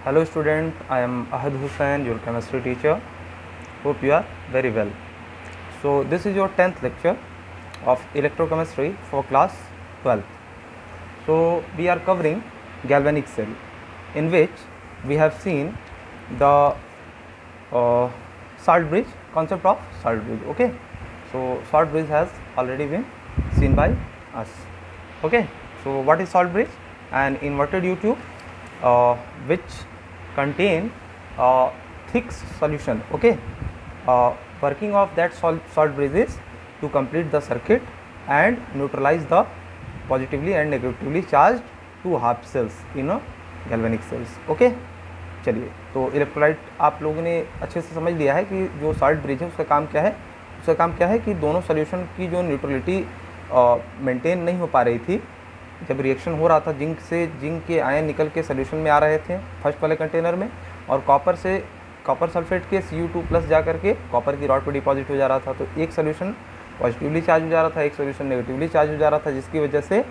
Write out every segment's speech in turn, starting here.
Hello student, I am Ahad Hussain, your chemistry teacher. Hope you are very well. So this is your 10th lecture of electrochemistry for class 12th. So we are covering galvanic cell, in which we have seen the salt bridge, concept of salt bridge. Okay, so salt bridge has already been seen by us. Okay, so what is salt bridge? An inverted U tube which contain thick solution. Okay, working of that salt bridge is to complete the circuit and neutralize the positively and negatively charged two half cells in a galvanic cells. Okay, चलिए, तो electrolyte आप लोगों ने अच्छे से समझ लिया है कि जो सॉल्ट ब्रिज है उसका काम क्या है. उसका काम क्या है कि दोनों सॉल्यूशन की जो न्यूट्रलिटी मेंटेन नहीं हो पा रही थी, जब रिएक्शन हो रहा था जिंक से, जिंक के आयन निकल के सोल्यूशन में आ रहे थे फर्स्ट वाले कंटेनर में, और कॉपर सल्फेट के Cu2+ जा करके कॉपर की रॉड पर डिपॉजिट हो जा रहा था. तो एक सोल्यूशन पॉजिटिवली चार्ज हो जा रहा था, एक सोल्यूशन नेगेटिवली चार्ज हो जा रहा था, जिसकी वजह से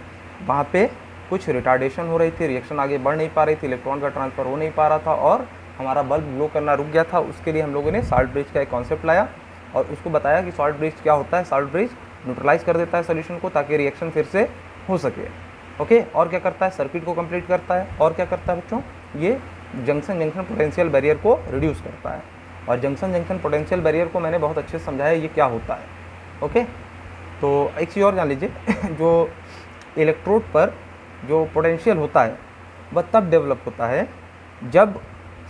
वहाँ पे कुछ रिटार्डेशन हो रही थी, रिएक्शन आगे बढ़ नहीं पा रही थी, इलेक्ट्रॉन का ट्रांसफ़र हो नहीं पा रहा था और हमारा बल्ब ग्लो करना रुक गया था. उसके लिए हम लोगों ने सॉल्ट ब्रिज का एक कॉन्सेप्ट लाया और उसको बताया कि सॉल्ट ब्रिज क्या होता है. सॉल्ट ब्रिज न्यूट्रलाइज कर देता है सोल्यूशन को ताकि रिएक्शन फिर से हो सके. ओके, और क्या करता है, सर्किट को कंप्लीट करता है. और क्या करता है बच्चों, ये जंक्शन जंक्शन पोटेंशियल बैरियर को रिड्यूस करता है. और जंक्शन जंक्शन पोटेंशियल बैरियर को मैंने बहुत अच्छे से समझाया ये क्या होता है. ओके, तो एक चीज़ और जान लीजिए, जो इलेक्ट्रोड पर जो पोटेंशियल होता है वह तब डेवलप होता है जब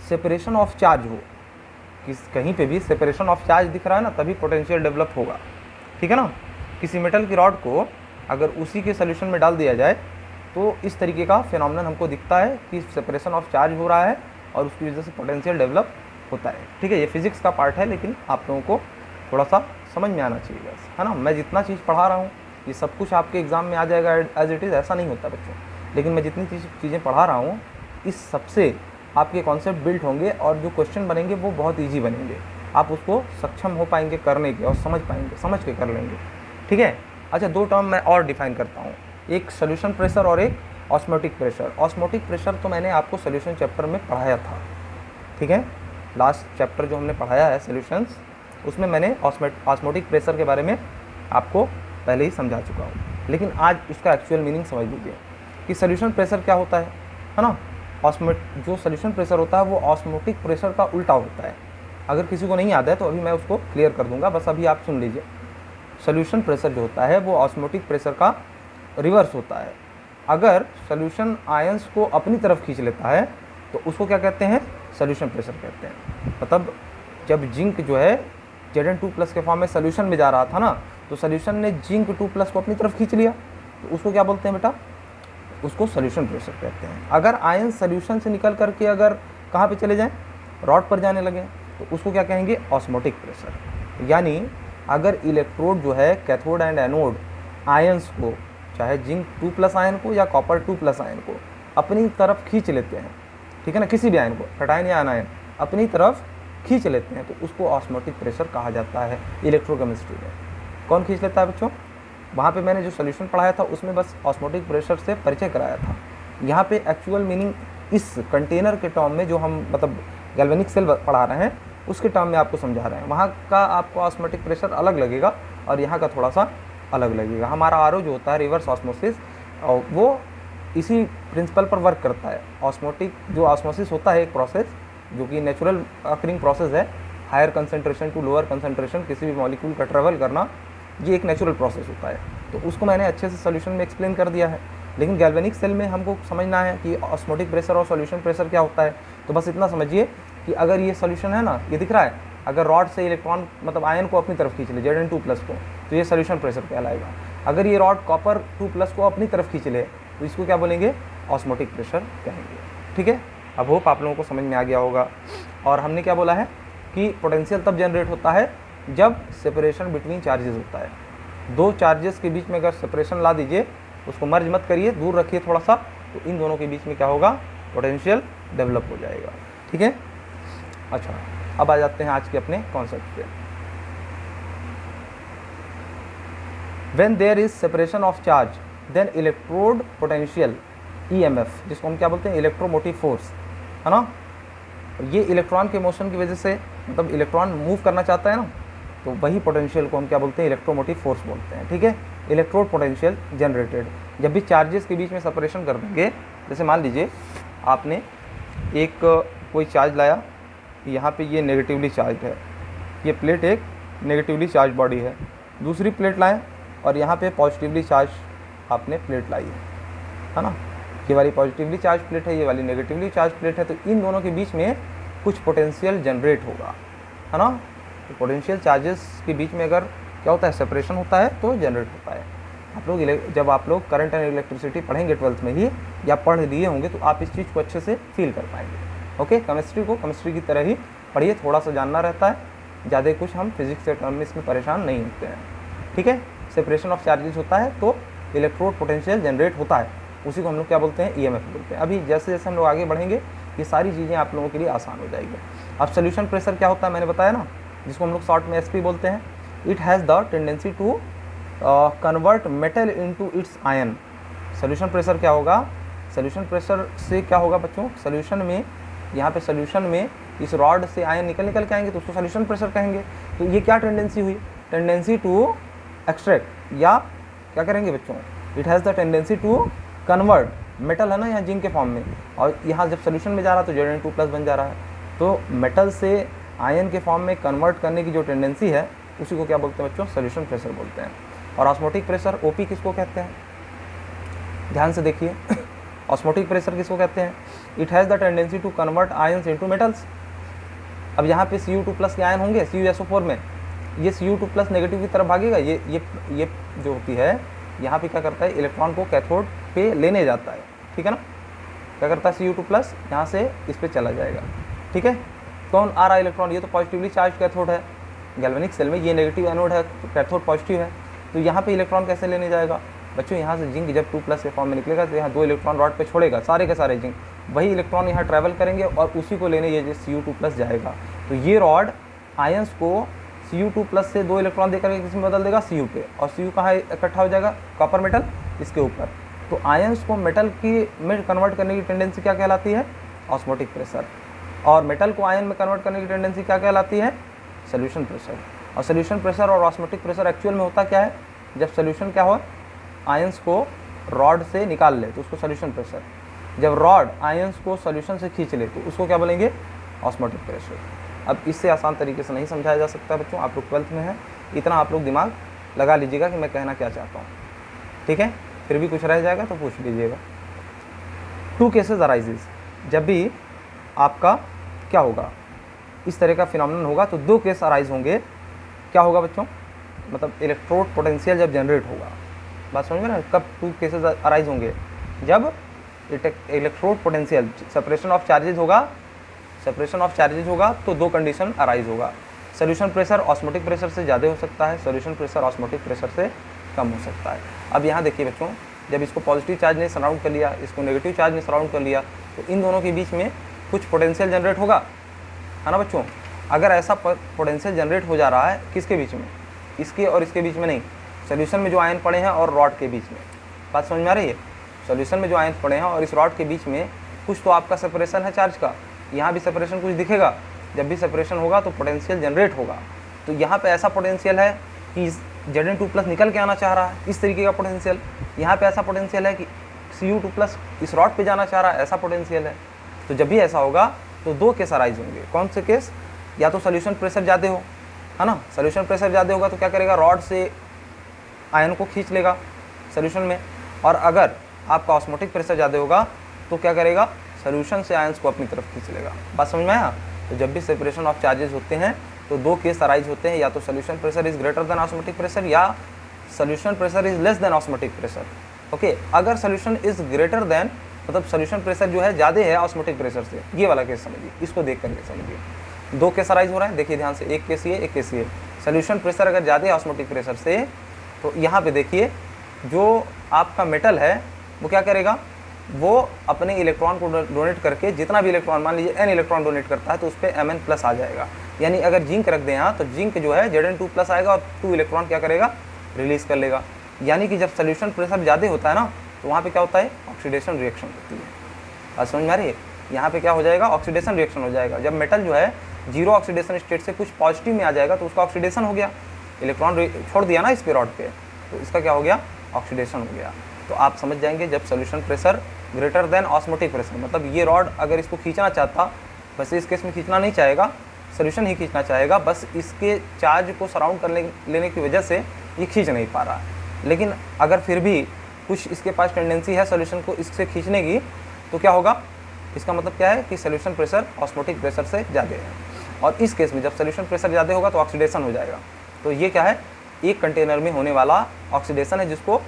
सेपरेशन ऑफ चार्ज हो. कहीं पे भी सेपरेशन ऑफ चार्ज दिख रहा है ना, तभी पोटेंशियल डेवलप होगा. ठीक है ना. किसी मेटल की रॉड को अगर उसी के सोल्यूशन में डाल दिया जाए तो इस तरीके का फिनोमेनन हमको दिखता है कि सेपरेशन ऑफ चार्ज हो रहा है और उसकी वजह से पोटेंशियल डेवलप होता है. ठीक है, ये फिजिक्स का पार्ट है, लेकिन आप लोगों को थोड़ा सा समझ में आना चाहिए बस, है ना. मैं जितना चीज़ पढ़ा रहा हूँ ये सब कुछ आपके एग्ज़ाम में आ जाएगा एज इट इज़, ऐसा नहीं होता बच्चों. लेकिन मैं जितनी चीज़ें पढ़ा रहा हूँ इस सबसे आपके कॉन्सेप्ट बिल्ड होंगे और जो क्वेश्चन बनेंगे वो बहुत ईजी बनेंगे. आप उसको सक्षम हो पाएंगे करने के और समझ के कर लेंगे. ठीक है. अच्छा, दो टर्म मैं और डिफाइन करता हूँ, एक सोल्यूशन प्रेशर और एक ऑस्मोटिक प्रेशर. ऑस्मोटिक प्रेशर तो मैंने आपको सोल्यूशन चैप्टर में पढ़ाया था. ठीक है, लास्ट चैप्टर जो हमने पढ़ाया है सोल्यूशंस, उसमें मैंने ऑस्मोटिक प्रेशर के बारे में आपको पहले ही समझा चुका हूँ. लेकिन आज इसका एक्चुअल मीनिंग समझ लीजिए कि सोल्यूशन प्रेशर क्या होता है ना. जो सोल्यूशन प्रेशर होता है वो ऑस्मोटिक प्रेशर का उल्टा होता है. अगर किसी को नहीं याद है तो अभी मैं उसको क्लियर कर दूंगा, बस अभी आप सुन लीजिए. सोल्यूशन प्रेशर जो होता है वो ऑस्मोटिक प्रेशर का रिवर्स होता है. अगर सोल्यूशन आयंस को अपनी तरफ खींच लेता है तो उसको क्या कहते हैं, सोल्यूशन प्रेशर कहते हैं. मतलब जब जिंक जो है Zn2+ के फॉर्म में सोल्यूशन में जा रहा था ना, तो सोल्यूशन ने जिंक 2+ को अपनी तरफ खींच लिया, तो उसको क्या बोलते हैं बेटा, उसको सोल्यूशन प्रेशर कहते हैं. अगर आयन सोल्यूशन से निकल करके अगर कहाँ पे चले जाएं, रॉड पर जाने लगे, तो उसको क्या कहेंगे, ऑस्मोटिक प्रेशर. यानी अगर इलेक्ट्रोड जो है कैथोड एंड एनोड आयंस को, चाहे जिंक 2+ आयन को या कॉपर 2+ आयन को अपनी तरफ खींच लेते हैं, ठीक है ना, किसी भी आयन को, कैटायन या आनायन अपनी तरफ खींच लेते हैं, तो उसको ऑस्मोटिक प्रेशर कहा जाता है इलेक्ट्रोकेमिस्ट्री में. कौन खींच लेता है बच्चों, वहाँ पे मैंने जो सोल्यूशन पढ़ाया था उसमें बस ऑस्मोटिक प्रेशर से परिचय कराया था. यहाँ पे एक्चुअल मीनिंग इस कंटेनर के टर्म में जो हम मतलब गैल्वेनिक सेल पढ़ा रहे हैं उसके टर्म में आपको समझा रहे हैं. वहाँ का आपको ऑस्मोटिक प्रेशर अलग लगेगा और यहाँ का थोड़ा सा अलग लगेगा. हमारा आरओ जो होता है रिवर्स ऑस्मोसिस, वो इसी प्रिंसिपल पर वर्क करता है. जो ऑस्मोसिस होता है एक प्रोसेस जो कि नेचुरल अकरिंग प्रोसेस है, higher concentration to lower concentration किसी भी मॉलिक्यूल का ट्रेवल करना, ये एक नेचुरल प्रोसेस होता है. तो उसको मैंने अच्छे से सोल्यूशन में एक्सप्लेन कर दिया है. लेकिन गैल्वेनिक सेल में हमको समझना है कि ऑस्मोटिक प्रेशर और सोल्यूशन प्रेशर क्या होता है. तो बस इतना समझिए कि अगर ये सोल्यूशन है ना, ये दिख रहा है, अगर रॉड से इलेक्ट्रॉन मतलब आयन को अपनी तरफ खींच ले Zn2+ को, तो ये सोल्यूशन प्रेशर कहलाएगा. अगर ये रॉड कॉपर 2+ को अपनी तरफ खींच ले तो इसको क्या बोलेंगे, ऑस्मोटिक प्रेशर कहेंगे. ठीक है, अब होप आप लोगों को समझ में आ गया होगा. और हमने क्या बोला है कि पोटेंशियल तब जनरेट होता है जब सेपरेशन बिटवीन चार्जेस होता है. दो चार्जेस के बीच में अगर सेपरेशन ला दीजिए, उसको मर्ज मत करिए, दूर रखिए थोड़ा सा, तो इन दोनों के बीच में क्या होगा, पोटेंशियल डेवलप हो जाएगा. ठीक है. अच्छा, अब आ जाते हैं आज के अपने कॉन्सेप्ट पे. When there is separation of charge then electrode potential EMF, जिसको हम क्या बोलते हैं, इलेक्ट्रोमोटिव फोर्स, है ना, ये इलेक्ट्रॉन के मोशन की वजह से, मतलब इलेक्ट्रॉन मूव करना चाहता है ना, तो वही पोटेंशियल को हम क्या बोलते हैं, इलेक्ट्रोमोटिव फोर्स बोलते हैं। ठीक है, इलेक्ट्रोड पोटेंशियल जनरेटेड। जब भी चार्जेस के बीच में सेपरेशन कर देंगे, जैसे मान लीजिए आपने एक कोई चार्ज लाया, यहाँ पे ये नेगेटिवली चार्ज है, ये प्लेट एक नेगेटिवली चार्ज बॉडी है, दूसरी प्लेट लाएं और यहाँ पे पॉजिटिवली चार्ज आपने प्लेट लाई है ना, ये वाली पॉजिटिवली चार्ज प्लेट है, ये वाली नेगेटिवली चार्ज प्लेट है, तो इन दोनों के बीच में कुछ पोटेंशियल जनरेट होगा, है ना। तो पोटेंशियल चार्जेस के बीच में अगर क्या होता है, सेपरेशन होता है तो जनरेट होता है। आप लोग जब आप लोग करंट एंड इलेक्ट्रिसिटी पढ़ेंगे 12th में ही या पढ़ लिए होंगे तो आप इस चीज़ को अच्छे से फील कर पाएंगे। ओके, केमिस्ट्री को केमिस्ट्री की तरह ही पढ़िए, थोड़ा सा जानना रहता है, ज़्यादा कुछ हम फिजिक्स के टर्म में इसमें परेशान नहीं होते हैं। ठीक है, सेपरेशन ऑफ चार्जेस होता है तो इलेक्ट्रोड पोटेंशियल जनरेट होता है, उसी को हम लोग क्या बोलते हैं, ईएमएफ बोलते हैं। अभी जैसे जैसे हम लोग आगे बढ़ेंगे ये सारी चीज़ें आप लोगों के लिए आसान हो जाएगी। अब सोल्यूशन प्रेशर क्या होता है, मैंने बताया ना, जिसको हम लोग शॉर्ट में एसपी बोलते हैं। It has the tendency to convert metal into its ion. Solution pressure क्या होगा, सोल्यूशन प्रेशर से क्या होगा बच्चों, सोल्यूशन में, यहाँ पे सोल्यूशन में इस रॉड से आयन निकल के आएंगे तो उसको सोल्यूशन प्रेशर कहेंगे। तो ये क्या टेंडेंसी हुई, टेंडेंसी टू एक्सट्रैक्ट, या क्या करेंगे बच्चों, it has the tendency to convert, metal है ना यहाँ जिंक के फॉर्म में, और यहाँ जब सोल्यूशन में जा रहा है तो Zn2+ बन जा रहा है, तो मेटल से आयन के फॉर्म में कन्वर्ट करने की जो टेंडेंसी है उसी को क्या बोलते हैं बच्चों, सोल्यूशन प्रेशर बोलते हैं। और ऑस्मोटिक प्रेशर ओपी किसको कहते हैं, ध्यान से देखिए ऑस्मोटिक प्रेशर किसको कहते हैं, it has the tendency to convert ions into metals. अब यहाँ पे Cu2+ के आयन होंगे CuSO4 में, ये Cu2+ नेगेटिव की तरफ भागेगा, ये जो होती है यहाँ पे क्या करता है, इलेक्ट्रॉन को कैथोड पे लेने जाता है। ठीक है ना, क्या करता है Cu2+ यहाँ से इस पे चला जाएगा। ठीक है, कौन आ रहा है इलेक्ट्रॉन, ये तो पॉजिटिवली चार्ज कैथोड है, गैल्वेनिक सेल में ये नेगेटिव एनोड है तो कैथोड पॉजिटिव है, तो यहाँ पे इलेक्ट्रॉन कैसे लेने जाएगा बच्चों, यहाँ से जिंक जब 2+ के फॉर्म में निकलेगा तो यहाँ 2 इलेक्ट्रॉन रॉड पे छोड़ेगा, सारे के सारे जिंक, वही इलेक्ट्रॉन यहाँ ट्रैवल करेंगे और उसी को लेने ये Cu2+ जाएगा। तो ये रॉड आयंस को Cu2+ से 2 इलेक्ट्रॉन देकर किसमें बदल देगा, Cu पे, और Cu कहाँ इकट्ठा हो जाएगा, कॉपर मेटल इसके ऊपर। तो आयंस को मेटल की में कन्वर्ट करने की टेंडेंसी क्या कहलाती है, ऑस्मोटिक प्रेशर, और मेटल को आयन में कन्वर्ट करने की टेंडेंसी क्या कहलाती है, सोल्यूशन प्रेशर। और सोल्यूशन प्रेशर और ऑस्मोटिक प्रेशर एक्चुअल में होता क्या है, जब सोल्यूशन क्या हो, आयंस को रॉड से निकाल ले तो उसको सोल्यूशन प्रेशर, जब रॉड आयंस को सोल्यूशन से खींच ले तो उसको क्या बोलेंगे, ऑस्मोटिक प्रेशर। अब इससे आसान तरीके से नहीं समझाया जा सकता बच्चों, आप लोग 12th में हैं, इतना आप लोग दिमाग लगा लीजिएगा कि मैं कहना क्या चाहता हूँ। ठीक है, फिर भी कुछ रह जाएगा तो पूछ लीजिएगा। 2 केसेस अराइजेस, जब भी आपका क्या होगा, इस तरह का फिनोमेनन होगा तो 2 केस अराइज होंगे। क्या होगा बच्चों, मतलब इलेक्ट्रोड पोटेंशियल जब जनरेट होगा, बात समझ में ना, कब 2 केसेस अराइज होंगे, जब electrode potential separation of charges होगा, सेपरेशन ऑफ चार्जेज होगा तो 2 कंडीशन अराइज होगा, सोल्यूशन प्रेशर ऑस्मोटिक प्रेशर से ज़्यादा हो सकता है, सोल्यूशन प्रेशर ऑस्मोटिक प्रेशर से कम हो सकता है। अब यहाँ देखिए बच्चों, जब इसको पॉजिटिव चार्ज ने सराउंड कर लिया, इसको नेगेटिव चार्ज ने सराउंड कर लिया, तो इन दोनों के बीच में कुछ पोटेंशियल जनरेट होगा, है ना बच्चों। अगर ऐसा पोटेंशियल जनरेट हो जा रहा है किसके बीच में, इसके और इसके बीच में नहीं, सोल्यूशन में जो आयन पड़े हैं और रॉड के बीच में, बात समझ में आ रही है, सोल्यूशन में जो आयन पड़े हैं और इस रॉड के बीच में कुछ तो आपका सेपरेशन है चार्ज का, यहाँ भी सेपरेशन कुछ दिखेगा, जब भी सेपरेशन होगा तो पोटेंशियल जनरेट होगा। तो यहाँ पे ऐसा पोटेंशियल है कि Zn2+ निकल के आना चाह रहा है, इस तरीके का पोटेंशियल, यहाँ पे ऐसा पोटेंशियल है कि Cu2+ इस रॉड पे जाना चाह रहा है, ऐसा पोटेंशियल है। तो जब भी ऐसा होगा तो 2 केस अराइज होंगे। कौन से केस, या तो सोल्यूशन प्रेशर ज़्यादा हो, है ना, सोल्यूशन प्रेशर ज़्यादा होगा तो क्या करेगा, रॉड से आयन को खींच लेगा सोल्यूशन में, और अगर आपका ऑस्मोटिक प्रेशर ज़्यादा होगा तो क्या करेगा, सोल्यूशन से आयंस को अपनी तरफ खींच लेगा। बात समझ में आया। तो जब भी सेपरेशन ऑफ चार्जेस होते हैं तो 2 केस अराइज होते हैं, या तो solution pressure is greater than osmotic pressure या solution pressure is less than osmotic pressure. Okay, अगर सोल्यूशन इज ग्रेटर देन, मतलब सोल्यूशन प्रेशर जो है ज़्यादा है ऑस्मोटिक प्रेशर से, ये वाला केस समझिए, इसको देख करके समझिए। 2 केस अराइज हो रहा है, देखिए ध्यान से, एक केस ये, एक केस ये। सोल्यूशन प्रेशर अगर ज़्यादा है ऑस्मोटिक प्रेशर से तो यहाँ पे देखिए जो आपका मेटल है वो क्या करेगा, वो अपने इलेक्ट्रॉन को डोनेट करके, जितना भी इलेक्ट्रॉन, मान लीजिए n इलेक्ट्रॉन डोनेट करता है तो उस पर Mn+ आ जाएगा। यानी अगर जिंक रख दें यहाँ तो जिंक जो है Zn2+ आएगा और 2 इलेक्ट्रॉन क्या करेगा, रिलीज़ कर लेगा। यानी कि जब सोल्यूशन प्रेशर ज़्यादा होता है ना तो वहाँ पे क्या होता है, ऑक्सीडेशन रिएक्शन होती है। बात समझ में आ रही है। यहाँ पे क्या हो जाएगा, ऑक्सीडेशन रिएक्शन हो जाएगा। जब मेटल जो है जीरो ऑक्सीडेशन स्टेट से कुछ पॉजिटिव में आ जाएगा तो उसका ऑक्सीडेशन हो गया, इलेक्ट्रॉन छोड़ दिया ना इस पे रॉड पे, तो इसका क्या हो गया, ऑक्सीडेशन हो गया। तो आप समझ जाएंगे जब solution pressure greater than osmotic pressure, मतलब ये रॉड अगर इसको खींचना चाहता, वैसे इस केस में खींचना नहीं चाहेगा, सोल्यूशन ही खींचना चाहेगा, बस इसके चार्ज को सराउंड करने लेने की वजह से ये खींच नहीं पा रहा है। लेकिन अगर फिर भी कुछ इसके पास टेंडेंसी है सोल्यूशन को इससे खींचने की, तो क्या होगा, इसका मतलब क्या है कि सोल्यूशन प्रेशर ऑस्मोटिक प्रेशर से ज़्यादा है। और इस केस में जब सोल्यूशन प्रेशर ज़्यादा होगा तो ऑक्सीडेशन हो जाएगा। तो ये क्या है, एक कंटेनर में होने वाला ऑक्सीडेशन है, जिसको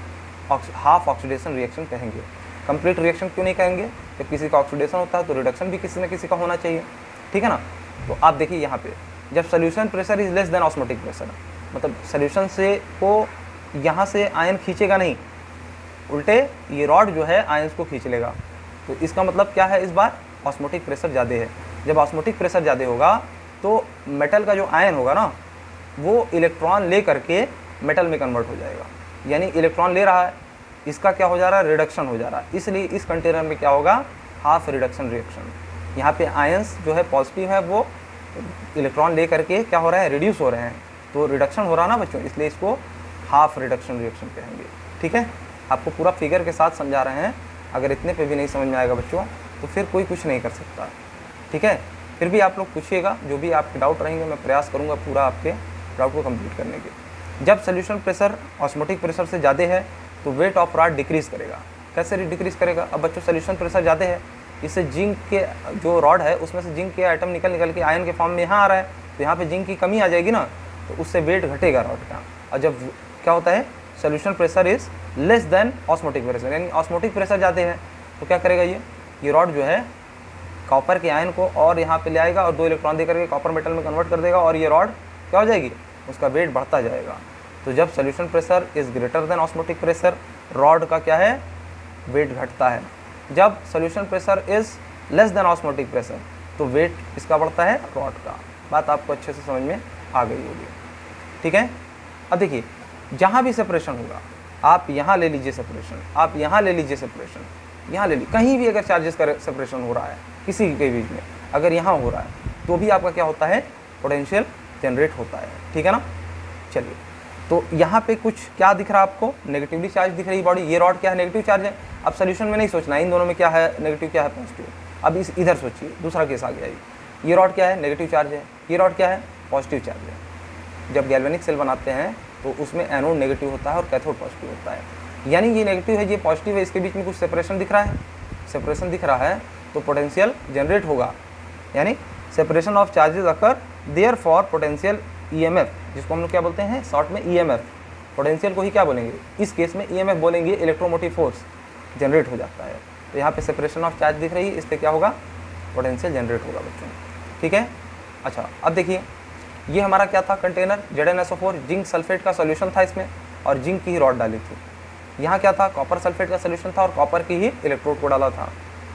हाफ ऑक्सीडेशन रिएक्शन कहेंगे। कंप्लीट रिएक्शन क्यों नहीं कहेंगे, जब किसी का ऑक्सीडेशन होता है तो रिडक्शन भी किसी न किसी का होना चाहिए, ठीक है ना। तो आप देखिए यहाँ पे जब solution pressure is less than osmotic pressure, मतलब सोल्यूशन से को यहाँ से आयन खींचेगा नहीं, उल्टे ये रॉड जो है आयंस को खींच लेगा। तो इसका मतलब क्या है, इस बार ऑस्मोटिक प्रेशर ज़्यादा है। जब ऑस्मोटिक प्रेशर ज़्यादा होगा तो मेटल का जो आयन होगा ना, वो इलेक्ट्रॉन ले करके मेटल में कन्वर्ट हो जाएगा। यानी इलेक्ट्रॉन ले रहा है, इसका क्या हो जा रहा है, रिडक्शन हो जा रहा है। इसलिए इस कंटेनर में क्या होगा, हाफ रिडक्शन रिएक्शन। यहाँ पे आयंस जो है पॉजिटिव है, वो इलेक्ट्रॉन ले करके क्या हो रहा है, रिड्यूस हो रहे हैं, तो रिडक्शन हो रहा ना बच्चों, इसलिए इसको हाफ रिडक्शन रिएक्शन कहेंगे। ठीक है, आपको पूरा फिगर के साथ समझा रहे हैं। अगर इतने पे भी नहीं समझ में आएगा बच्चों तो फिर कोई कुछ नहीं कर सकता। ठीक है, फिर भी आप लोग पूछिएगा, जो भी आपके डाउट रहेंगे मैं प्रयास करूँगा पूरा आपके डाउट को कंप्लीट करने के। जब सोल्यूशन प्रेशर ऑस्मोटिक प्रेशर से ज़्यादा है तो वेट ऑफ रॉड डिक्रीज करेगा। कैसे डिक्रीज करेगा, अब बच्चों सोल्यूशन प्रेशर ज़्यादा है, इससे जिंक के जो रॉड है उसमें से जिंक के आइटम निकल के आयन के फॉर्म में यहाँ आ रहा है, तो यहाँ पे जिंक की कमी आ जाएगी ना, तो उससे वेट घटेगा रॉड का। और जब क्या होता है, solution pressure is less than osmotic pressure, यानी ऑस्मोटिक प्रेशर ज़्यादा है, तो क्या करेगा ये रॉड जो है कॉपर के आयन को और यहाँ पे ले आएगा और 2 इलेक्ट्रॉन दे करके कॉपर मेटल में कन्वर्ट कर देगा, और ये रॉड क्या हो जाएगी, उसका वेट बढ़ता जाएगा। तो जब solution pressure is greater than osmotic pressure, rod का क्या है, वेट घटता है। जब solution pressure is less than osmotic pressure तो वेट इसका बढ़ता है, रॉड का। बात आपको अच्छे से समझ में आ गई होगी। ठीक है, अब देखिए जहाँ भी सेपरेशन होगा, आप यहाँ ले लीजिए सेपरेशन, आप यहाँ ले लीजिए सेपरेशन, यहाँ ले लीजिए, कहीं भी अगर चार्जेस का सेपरेशन हो रहा है किसी के बीच में, अगर यहाँ हो रहा है तो भी आपका क्या होता है, पोटेंशियल जनरेट होता है। ठीक है ना। चलिए, तो यहाँ पे कुछ क्या दिख रहा है आपको, नेगेटिवली चार्ज दिख रही बॉडी, ये रॉड क्या है, नेगेटिव चार्ज है। अब सोल्यूशन में नहीं सोचना इन दोनों में क्या है नेगेटिव, क्या है पॉजिटिव। अब इधर सोचिए, दूसरा केस आ गया, ये रॉड क्या है, नेगेटिव चार्ज है, ये रॉड क्या है, पॉजिटिव चार्ज है। जब गैल्वेनिक सेल बनाते हैं तो उसमें एनोड नेगेटिव होता है और कैथोड पॉजिटिव होता है, यानी ये नेगेटिव है ये पॉजिटिव है, इसके बीच में कुछ सेपरेशन दिख रहा है, सेपरेशन दिख रहा है तो पोटेंशियल जनरेट होगा, यानी separation of charges occur, therefore potential EMF, जिसको हम लोग क्या बोलते हैं शॉर्ट में ईएमएफ, पोटेंशियल को ही क्या बोलेंगे, इस केस में ईएमएफ बोलेंगे, इलेक्ट्रोमोटिव फोर्स जनरेट हो जाता है। तो यहाँ पे सेपरेशन ऑफ चार्ज दिख रही है, इससे क्या होगा, पोटेंशियल जनरेट होगा बच्चों। ठीक है, अच्छा अब देखिए ये हमारा क्या था, कंटेनर ZnSO4, जिंक सल्फेट का सोल्यूशन था इसमें और जिंक की ही रॉड डाली थी। यहाँ क्या था, कॉपर सल्फेट का सोल्यूशन था और कॉपर की ही इलेक्ट्रोड को डाला था।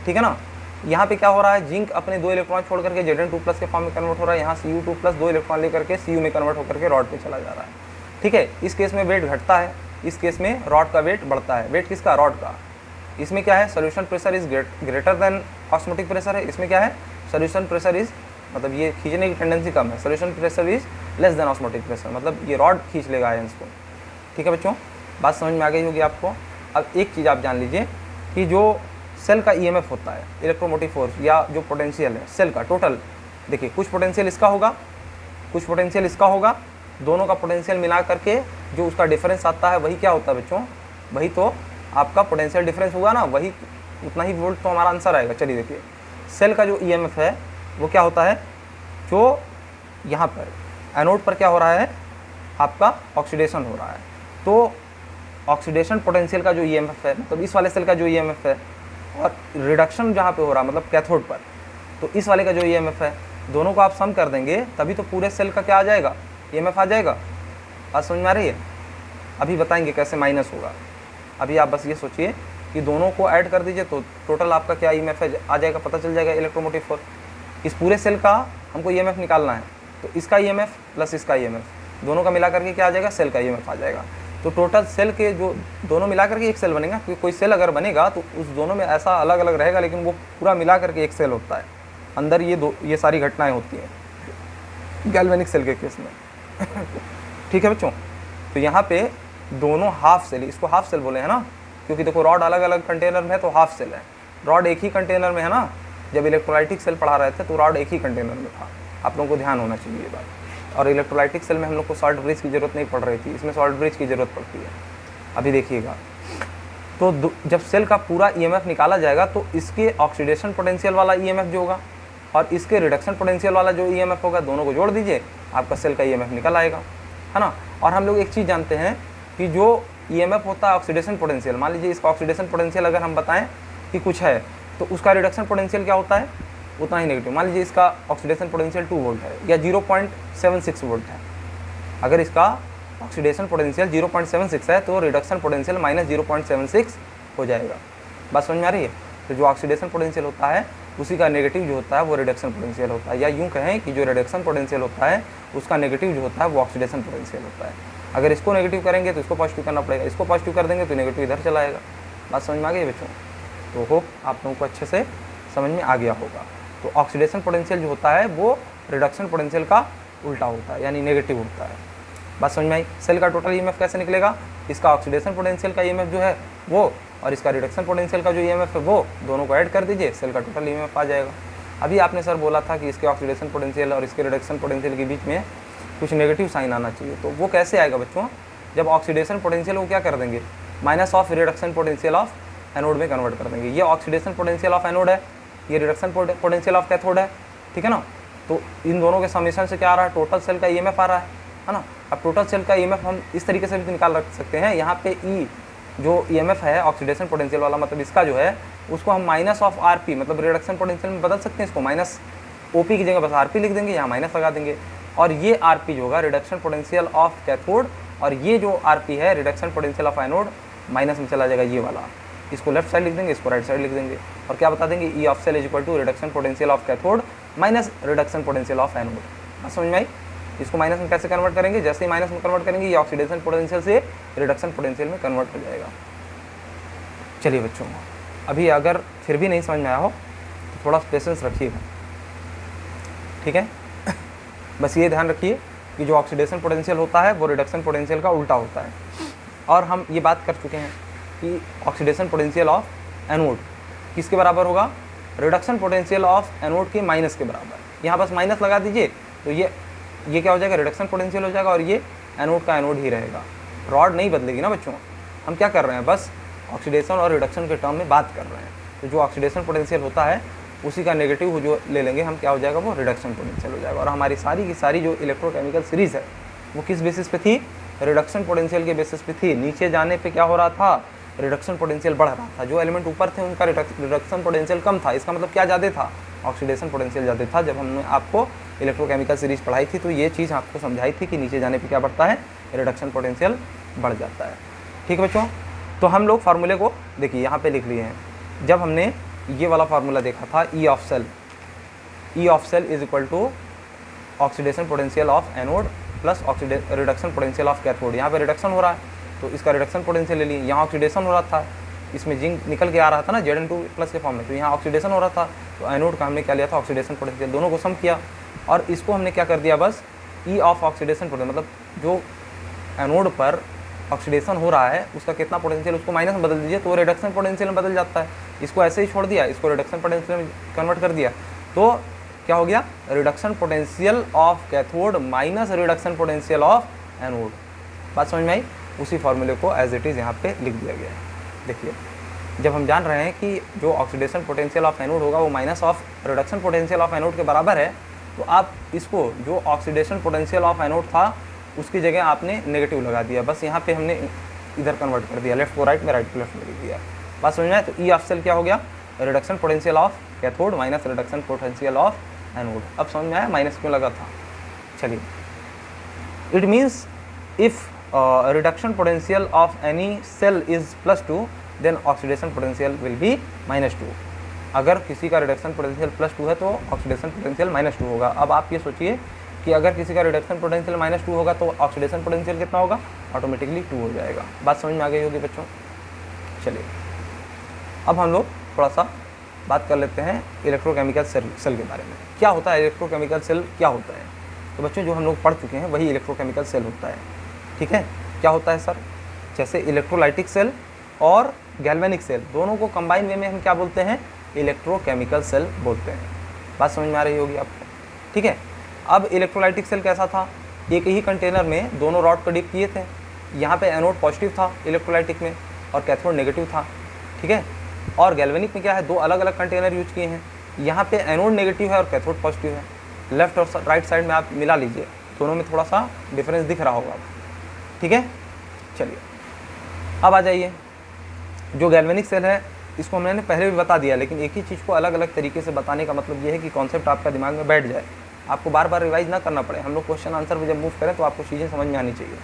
ठीक है ना। यहाँ पे क्या हो रहा है, जिंक अपने 2 इलेक्ट्रॉन छोड़ करके Zn2+ के फॉर्म में कन्वर्ट हो रहा है, यहाँ Cu2+ 2 इलेक्ट्रॉन लेकर के Cu में कन्वर्ट होकर के रॉड पे चला जा रहा है। ठीक है, इस केस में वेट घटता है, इस केस में रॉड का वेट बढ़ता है। वेट किसका, रॉड का। इसमें क्या है, solution pressure is greater than osmotic pressure है, इसमें क्या है, सोल्यूशन प्रेशर इज, मतलब ये खींचने की टेंडेंसी कम है, solution pressure is less than osmotic pressure, मतलब ये रॉड खींच लेगा आयंस को। ठीक है बच्चों, बात समझ में आ गई होगी आपको। अब एक चीज़ आप जान लीजिए कि जो सेल का ईएमएफ होता है, इलेक्ट्रोमोटिव फोर्स या जो पोटेंशियल है सेल का टोटल, देखिए कुछ पोटेंशियल इसका होगा, कुछ पोटेंशियल इसका होगा, दोनों का पोटेंशियल मिला करके जो उसका डिफरेंस आता है वही क्या होता है बच्चों, वही तो आपका पोटेंशियल डिफरेंस हुआ ना, वही उतना ही वोल्ट तो हमारा आंसर आएगा। चलिए देखिए, सेल का जो ईएमएफ है वो क्या होता है, जो यहाँ पर एनोड पर क्या हो रहा है, आपका ऑक्सीडेशन हो रहा है, तो ऑक्सीडेशन पोटेंशियल का जो ईएमएफ है, मतलब इस वाले सेल का जो ईएमएफ है, और रिडक्शन जहाँ पे हो रहा है मतलब कैथोड पर, तो इस वाले का जो ईएमएफ है, दोनों को आप सम कर देंगे तभी तो पूरे सेल का क्या आ जाएगा, ईएमएफ आ जाएगा। बात समझ में आ रही है। अभी बताएंगे कैसे माइनस होगा, अभी आप बस ये सोचिए कि दोनों को ऐड कर दीजिए तो टोटल आपका क्या ईएमएफ आ जाएगा, पता चल जाएगा इलेक्ट्रोमोटिव फोर्स। इस पूरे सेल का हमको ईएमएफ निकालना है, तो इसका ईएमएफ प्लस इसका ईएमएफ दोनों का मिला करके क्या आ जाएगा, सेल का ईएमएफ आ जाएगा। तो टोटल सेल के जो दोनों मिला करके एक सेल बनेगा, क्योंकि कोई सेल अगर बनेगा तो उस दोनों में ऐसा अलग अलग रहेगा, लेकिन वो पूरा मिला करके एक सेल होता है। अंदर ये सारी घटनाएं होती हैं गैल्वेनिक सेल के केस में। ठीक है बच्चों, तो यहाँ पे दोनों हाफ सेल, इसको हाफ सेल बोले हैं ना, क्योंकि देखो रॉड अलग अलग कंटेनर में है तो हाफ सेल है, रॉड एक ही कंटेनर में है ना। जब इलेक्ट्रोलाइटिक सेल पढ़ा रहे थे तो रॉड एक ही कंटेनर में था, आप लोगों को ध्यान होना चाहिए ये बात। और इलेक्ट्रोलाइटिक सेल में हम लोग को सॉल्ट ब्रिज की ज़रूरत नहीं पड़ रही थी, इसमें सॉल्ट ब्रिज की ज़रूरत पड़ती है। अभी देखिएगा, तो जब सेल का पूरा ईएमएफ निकाला जाएगा तो इसके ऑक्सीडेशन पोटेंशियल वाला ईएमएफ जो होगा और इसके रिडक्शन पोटेंशियल वाला जो ईएमएफ होगा, दोनों को जोड़ दीजिए, आपका सेल का ईएमएफ निकल आएगा, है ना। और हम लोग एक चीज़ जानते हैं कि जो ईएमएफ होता है ऑक्सीडेशन पोटेंशियल, मान लीजिए इसका ऑक्सीडेशन पोटेंशियल अगर हम बताएं कि कुछ है तो उसका रिडक्शन पोटेंशियल क्या होता है, उतना ही नेगेटिव। मान लीजिए इसका ऑक्सीडेशन पोटेंशियल 2 वोल्ट है या 0.76 वोल्ट है, अगर इसका ऑक्सीडेशन पोटेंशियल 0.76 है तो रिडक्शन पोटेंशियल -0.76 हो जाएगा। बात समझ में आ रही है। तो जो ऑक्सीडेशन पोटेंशियल होता है उसी का नेगेटिव जो होता है वो रिडक्शन पोटेंशियल होता है, या यूँ कहें कि जो रिडक्शन पोटेंशियल होता है उसका नेगेटिव जो होता है वो ऑक्सीडेशन पोटेंशियल होता है। अगर इसको नेगेटिव करेंगे तो इसको पॉजिटिव करना पड़ेगा, इसको पॉजिटिव कर देंगे तो नेगेटिव इधर चला आएगा। बात समझ में आ गई बच्चों। तो होप आप लोगों को अच्छे से समझ में आ गया होगा। तो ऑक्सीडेशन पोटेंशियल जो होता है वो रिडक्शन पोटेंशियल का उल्टा होता है, यानी नेगेटिव होता है। बात समझ में आई। सेल का टोटल ईएमएफ कैसे निकलेगा, इसका ऑक्सीडेशन पोटेंशियल का ईएमएफ जो है वो और इसका रिडक्शन पोटेंशियल का जो ईएमएफ है वो, दोनों को ऐड कर दीजिए, सेल का टोटल ईएमएफ आ जाएगा। अभी आपने सर बोला था कि इसके ऑक्सीडेशन पोटेंशियल और इसके रिडक्शन पोटेंशियल के बीच में कुछ नेगेटिव साइन आना चाहिए, तो वो कैसे आएगा बच्चों, जब ऑक्सीडेशन पोटेंशियल वो क्या कर देंगे, minus of reduction potential of anode में कन्वर्ट कर देंगे। ये ऑक्सीडेशन पोटेंशियल ऑफ एनोड है, ये रिडक्शन पोटेंशियल ऑफ कैथोड है, ठीक है ना। तो इन दोनों के समेशन से क्या आ रहा है, टोटल सेल का ईएमएफ आ रहा है ना। अब टोटल सेल का ईएमएफ हम इस तरीके से भी निकाल रख सकते हैं, यहाँ पे ई जो ईएमएफ है ऑक्सीडेशन पोटेंशियल वाला, मतलब इसका जो है उसको हम माइनस ऑफ आरपी मतलब रिडक्शन पोटेंशियल में बदल सकते हैं। इसको माइनस ओपी की जगह बस आरपी लिख देंगे, यहाँ माइनस लगा देंगे, और ये आरपी जो होगा रिडक्शन पोटेंशियल ऑफ कैथोड, और ये जो आरपी है reduction potential of anode, minus में चला जाएगा ये वाला। इसको लेफ्ट साइड लिख देंगे, इसको राइट साइड लिख देंगे, और क्या बता देंगे, E of cell is equal to reduction potential of cathode minus reduction potential of anode. समझ में आई। इसको माइनस में कैसे कन्वर्ट करेंगे, जैसे ही माइनस में कन्वर्ट करेंगे ये ऑक्सीडेशन पोटेंशियल से रिडक्शन पोटेंशियल में कन्वर्ट हो जाएगा। चलिए बच्चों, अभी अगर फिर भी नहीं समझ में आया हो तो थोड़ा पेशेंस रखिएगा, ठीक है। बस ये ध्यान रखिए कि जो ऑक्सीडेशन पोटेंशियल होता है वो रिडक्शन पोटेंशियल का उल्टा होता है। और हम ये बात कर चुके हैं कि ऑक्सीडेशन पोटेंशियल ऑफ एनोड किसके बराबर होगा, रिडक्शन पोटेंशियल ऑफ एनोड के माइनस के बराबर। यहाँ बस माइनस लगा दीजिए तो ये क्या हो जाएगा, रिडक्शन पोटेंशियल हो जाएगा, और ये एनोड का एनोड ही रहेगा, रॉड नहीं बदलेगी ना बच्चों। हम क्या कर रहे हैं, बस ऑक्सीडेशन और रिडक्शन के टर्म में बात कर रहे हैं। तो जो ऑक्सीडेशन पोटेंशियल होता है उसी का नेगेटिव जो ले लेंगे हम, क्या हो जाएगा, वो रिडक्शन पोटेंशियल हो जाएगा। और हमारी सारी की सारी जो इलेक्ट्रोकेमिकल सीरीज़ है वो किस बेसिस पे थी, रिडक्शन पोटेंशियल के बेसिस पे थी। नीचे जाने पे क्या हो रहा था, रिडक्शन पोटेंशियल बढ़ रहा था, जो एलिमेंट ऊपर थे उनका रिडक्शन पोटेंशियल कम था। इसका मतलब क्या ज़्यादा था, ऑक्सीडेशन पोटेंशियल ज़्यादा था। जब हमने आपको इलेक्ट्रोकेमिकल सीरीज पढ़ाई थी तो ये चीज़ आपको समझाई थी कि नीचे जाने पे क्या बढ़ता है, रिडक्शन पोटेंशियल बढ़ जाता है। ठीक है बच्चों, तो हम लोग फार्मूले को देखिए यहाँ पे लिख लिए हैं। जब हमने ये वाला फार्मूला देखा था, E of cell is equal to oxidation potential of anode plus reduction potential of cathode. यहाँ पे रिडक्शन हो रहा है तो इसका रिडक्शन पोटेंशियल ले लिए, यहाँ ऑक्सीडेशन हो रहा था, इसमें जिंक निकल के आ रहा था ना Zn2+ के फॉर्म में, तो यहाँ ऑक्सीडेशन हो रहा था, तो एनोड का हमने क्या लिया था, ऑक्सीडेशन पोटेंशियल, दोनों को सम किया और इसको हमने क्या कर दिया, बस ई ऑफ ऑक्सीडेशन पोटेंशियल, मतलब जो एनोड पर ऑक्सीडेशन हो रहा है उसका कितना पोटेंशियल, उसको माइनस में बदल दीजिए तो वो रिडक्शन पोटेंशियल में बदल जाता है। इसको ऐसे ही छोड़ दिया, इसको रिडक्शन पोटेंशियल में कन्वर्ट कर दिया, तो क्या हो गया, reduction potential of cathode minus reduction potential of anode. बात समझ में आई। उसी फॉर्मूले को एज इट इज़ यहाँ पे लिख दिया गया है। देखिए, जब हम जान रहे हैं कि जो ऑक्सीडेशन पोटेंशियल ऑफ एनोड होगा वो minus of reduction potential of anode के बराबर है, तो आप इसको जो ऑक्सीडेशन पोटेंशियल ऑफ एनोड था उसकी जगह आपने नेगेटिव लगा दिया, बस यहाँ पे हमने इधर कन्वर्ट कर दिया, लेफ्ट को राइट में, राइट को लेफ्ट में लिख दिया। बात समझ में आए। तो ई ऑफ सेल क्या हो गया, reduction potential of cathode minus reduction potential of anode. अब समझ में आया माइनस क्यों लगा था। चलिए, it means if reduction potential of any cell is +2 then oxidation potential will be -2। अगर किसी का रिडक्शन पोटेंशियल +2 है तो ऑक्सीडेशन पोटेंशियल -2 होगा। अब आप ये सोचिए कि अगर किसी का रिडक्शन पोटेंशियल -2 होगा तो ऑक्सीडेशन पोटेंशियल कितना होगा, ऑटोमेटिकली 2 हो जाएगा। बात समझ में आ गई होगी बच्चों। चलिए अब हम लोग थोड़ा सा बात कर लेते हैं इलेक्ट्रोकेमिकल सेल के बारे में। क्या होता है इलेक्ट्रोकेमिकल सेल, क्या होता है? तो बच्चों जो हम लोग पढ़ चुके हैं वही इलेक्ट्रोकेमिकल सेल होता है। ठीक है, क्या होता है सर? जैसे इलेक्ट्रोलाइटिक सेल और गैल्वेनिक सेल दोनों को कंबाइन वे में हम क्या बोलते हैं? इलेक्ट्रोकेमिकल सेल बोलते हैं। बात समझ में आ रही होगी आपको। ठीक है, अब इलेक्ट्रोलाइटिक सेल कैसा था? एक ही कंटेनर में दोनों रॉड को डिप किए थे। यहाँ पे एनोड पॉजिटिव था इलेक्ट्रोलाइटिक में और कैथोड नेगेटिव था। ठीक है, और गैल्वेनिक में क्या है? दो अलग अलग कंटेनर यूज किए हैं। यहाँ पे एनोड नेगेटिव है और कैथोड पॉजिटिव है। लेफ्ट और राइट साइड में आप मिला लीजिए, दोनों में थोड़ा सा डिफरेंस दिख रहा होगा आपको। ठीक है, चलिए अब आ जाइए। जो गैल्वेनिक सेल है इसको मैंने पहले भी बता दिया, लेकिन एक ही चीज़ को अलग अलग तरीके से बताने का मतलब ये है कि कॉन्सेप्ट आपका दिमाग में बैठ जाए, आपको बार बार रिवाइज ना करना पड़े। हम लोग क्वेश्चन आंसर में जब मूव करें तो आपको चीज़ें समझ में आनी चाहिए।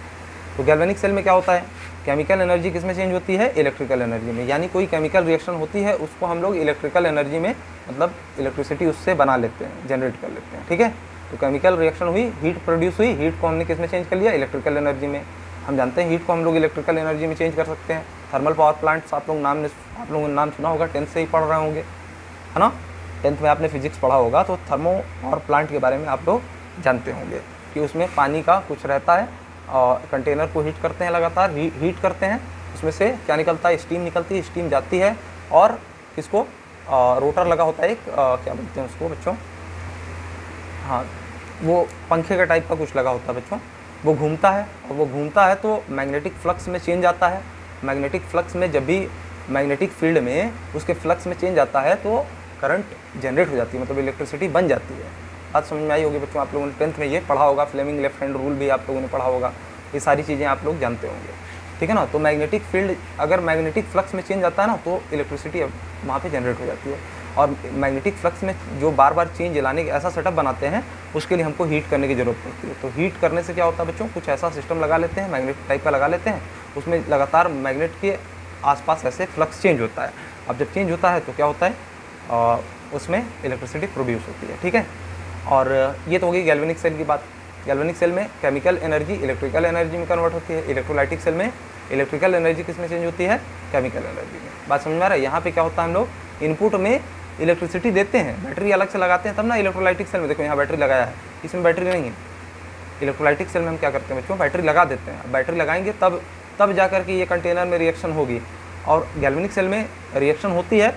तो गैल्वेनिक सेल में क्या होता है? केमिकल एनर्जी किस में चेंज होती है? इलेक्ट्रिकल एनर्जी में। यानी कोई केमिकल रिएक्शन होती है उसको हम लोग इलेक्ट्रिकल एनर्जी में, मतलब इलेक्ट्रिसिटी उससे बना लेते हैं, जनरेट कर लेते हैं। ठीक है, तो केमिकल रिएक्शन हुई, हीट प्रोड्यूस हुई, हीट को हमने किस में चेंज कर लिया? इलेक्ट्रिकल एनर्जी में। हम जानते हैं हीट को हम लोग इलेक्ट्रिकल एनर्जी में चेंज कर सकते हैं। थर्मल पावर प्लांट्स आप लोगों ने नाम सुना होगा, 10th से ही पढ़ रहे होंगे, है ना? 10th में आपने फिजिक्स पढ़ा होगा, तो थर्मो पावर प्लांट के बारे में आप लोग जानते होंगे कि उसमें पानी का कुछ रहता है और कंटेनर को हीट करते हैं, लगातार हीट करते हैं, उसमें से क्या निकलता है? स्टीम निकलती है, स्टीम जाती है और इसको रोटर लगा होता है एक, क्या बोलते हैं उसको बच्चों? हाँ, वो पंखे का टाइप का कुछ लगा होता है बच्चों, वो घूमता है और वो घूमता है तो मैग्नेटिक फ्लक्स में चेंज आता है। मैग्नेटिक फ्लक्स में जब भी मैग्नेटिक फील्ड में उसके फ्लक्स में चेंज आता है तो करंट जनरेट हो जाती है, मतलब इलेक्ट्रिसिटी बन जाती है। बात समझ में आई होगी बच्चों। आप लोगों ने 10th में ये पढ़ा होगा, फ्लेमिंग लेफ्ट हैंड रूल भी आप लोगों ने पढ़ा होगा, ये सारी चीज़ें आप लोग जानते होंगे। ठीक है ना? तो मैग्नेटिक फील्ड अगर मैग्नेटिक फ्लक्स में चेंज आता है ना तो इलेक्ट्रिसिटी वहाँ पे जनरेट हो जाती है। और मैग्नेटिक फ्लक्स में जो बार बार चेंज लाने का ऐसा सेटअप बनाते हैं उसके लिए हमको हीट करने की ज़रूरत पड़ती है। तो हीट करने से क्या होता है बच्चों? कुछ ऐसा सिस्टम लगा लेते हैं, मैग्नेट टाइप का लगा लेते हैं, उसमें लगातार मैग्नेट के आसपास ऐसे फ्लक्स चेंज होता है। अब जब चेंज होता है तो क्या होता है? उसमें इलेक्ट्रिसिटी प्रोड्यूस होती है। ठीक है, और ये तो हो गई गैल्वेनिक सेल की बात। गैल्वेनिक सेल में केमिकल एनर्जी इलेक्ट्रिकल एनर्जी में कन्वर्ट होती है। इलेक्ट्रोलाइटिक सेल में इलेक्ट्रिकल एनर्जी किस में चेंज होती है? केमिकल एनर्जी में। बात समझ में आ रहा है? यहाँ पे क्या होता है? हम लोग इनपुट में इलेक्ट्रिसिटी देते हैं, बैटरी अलग से लगाते हैं तब ना। इलेक्ट्रोलाइटिक सेल में देखो यहाँ बैटरी लगाया है, इसमें बैटरी नहीं है। इलेक्ट्रोलाइटिक सेल में हम क्या करते हैं बच्चों? बैटरी लगा देते हैं। बैटरी लगाएंगे तब जा कर के ये कंटेनर में रिएक्शन होगी। और गैल्वेनिक सेल में रिएक्शन होती है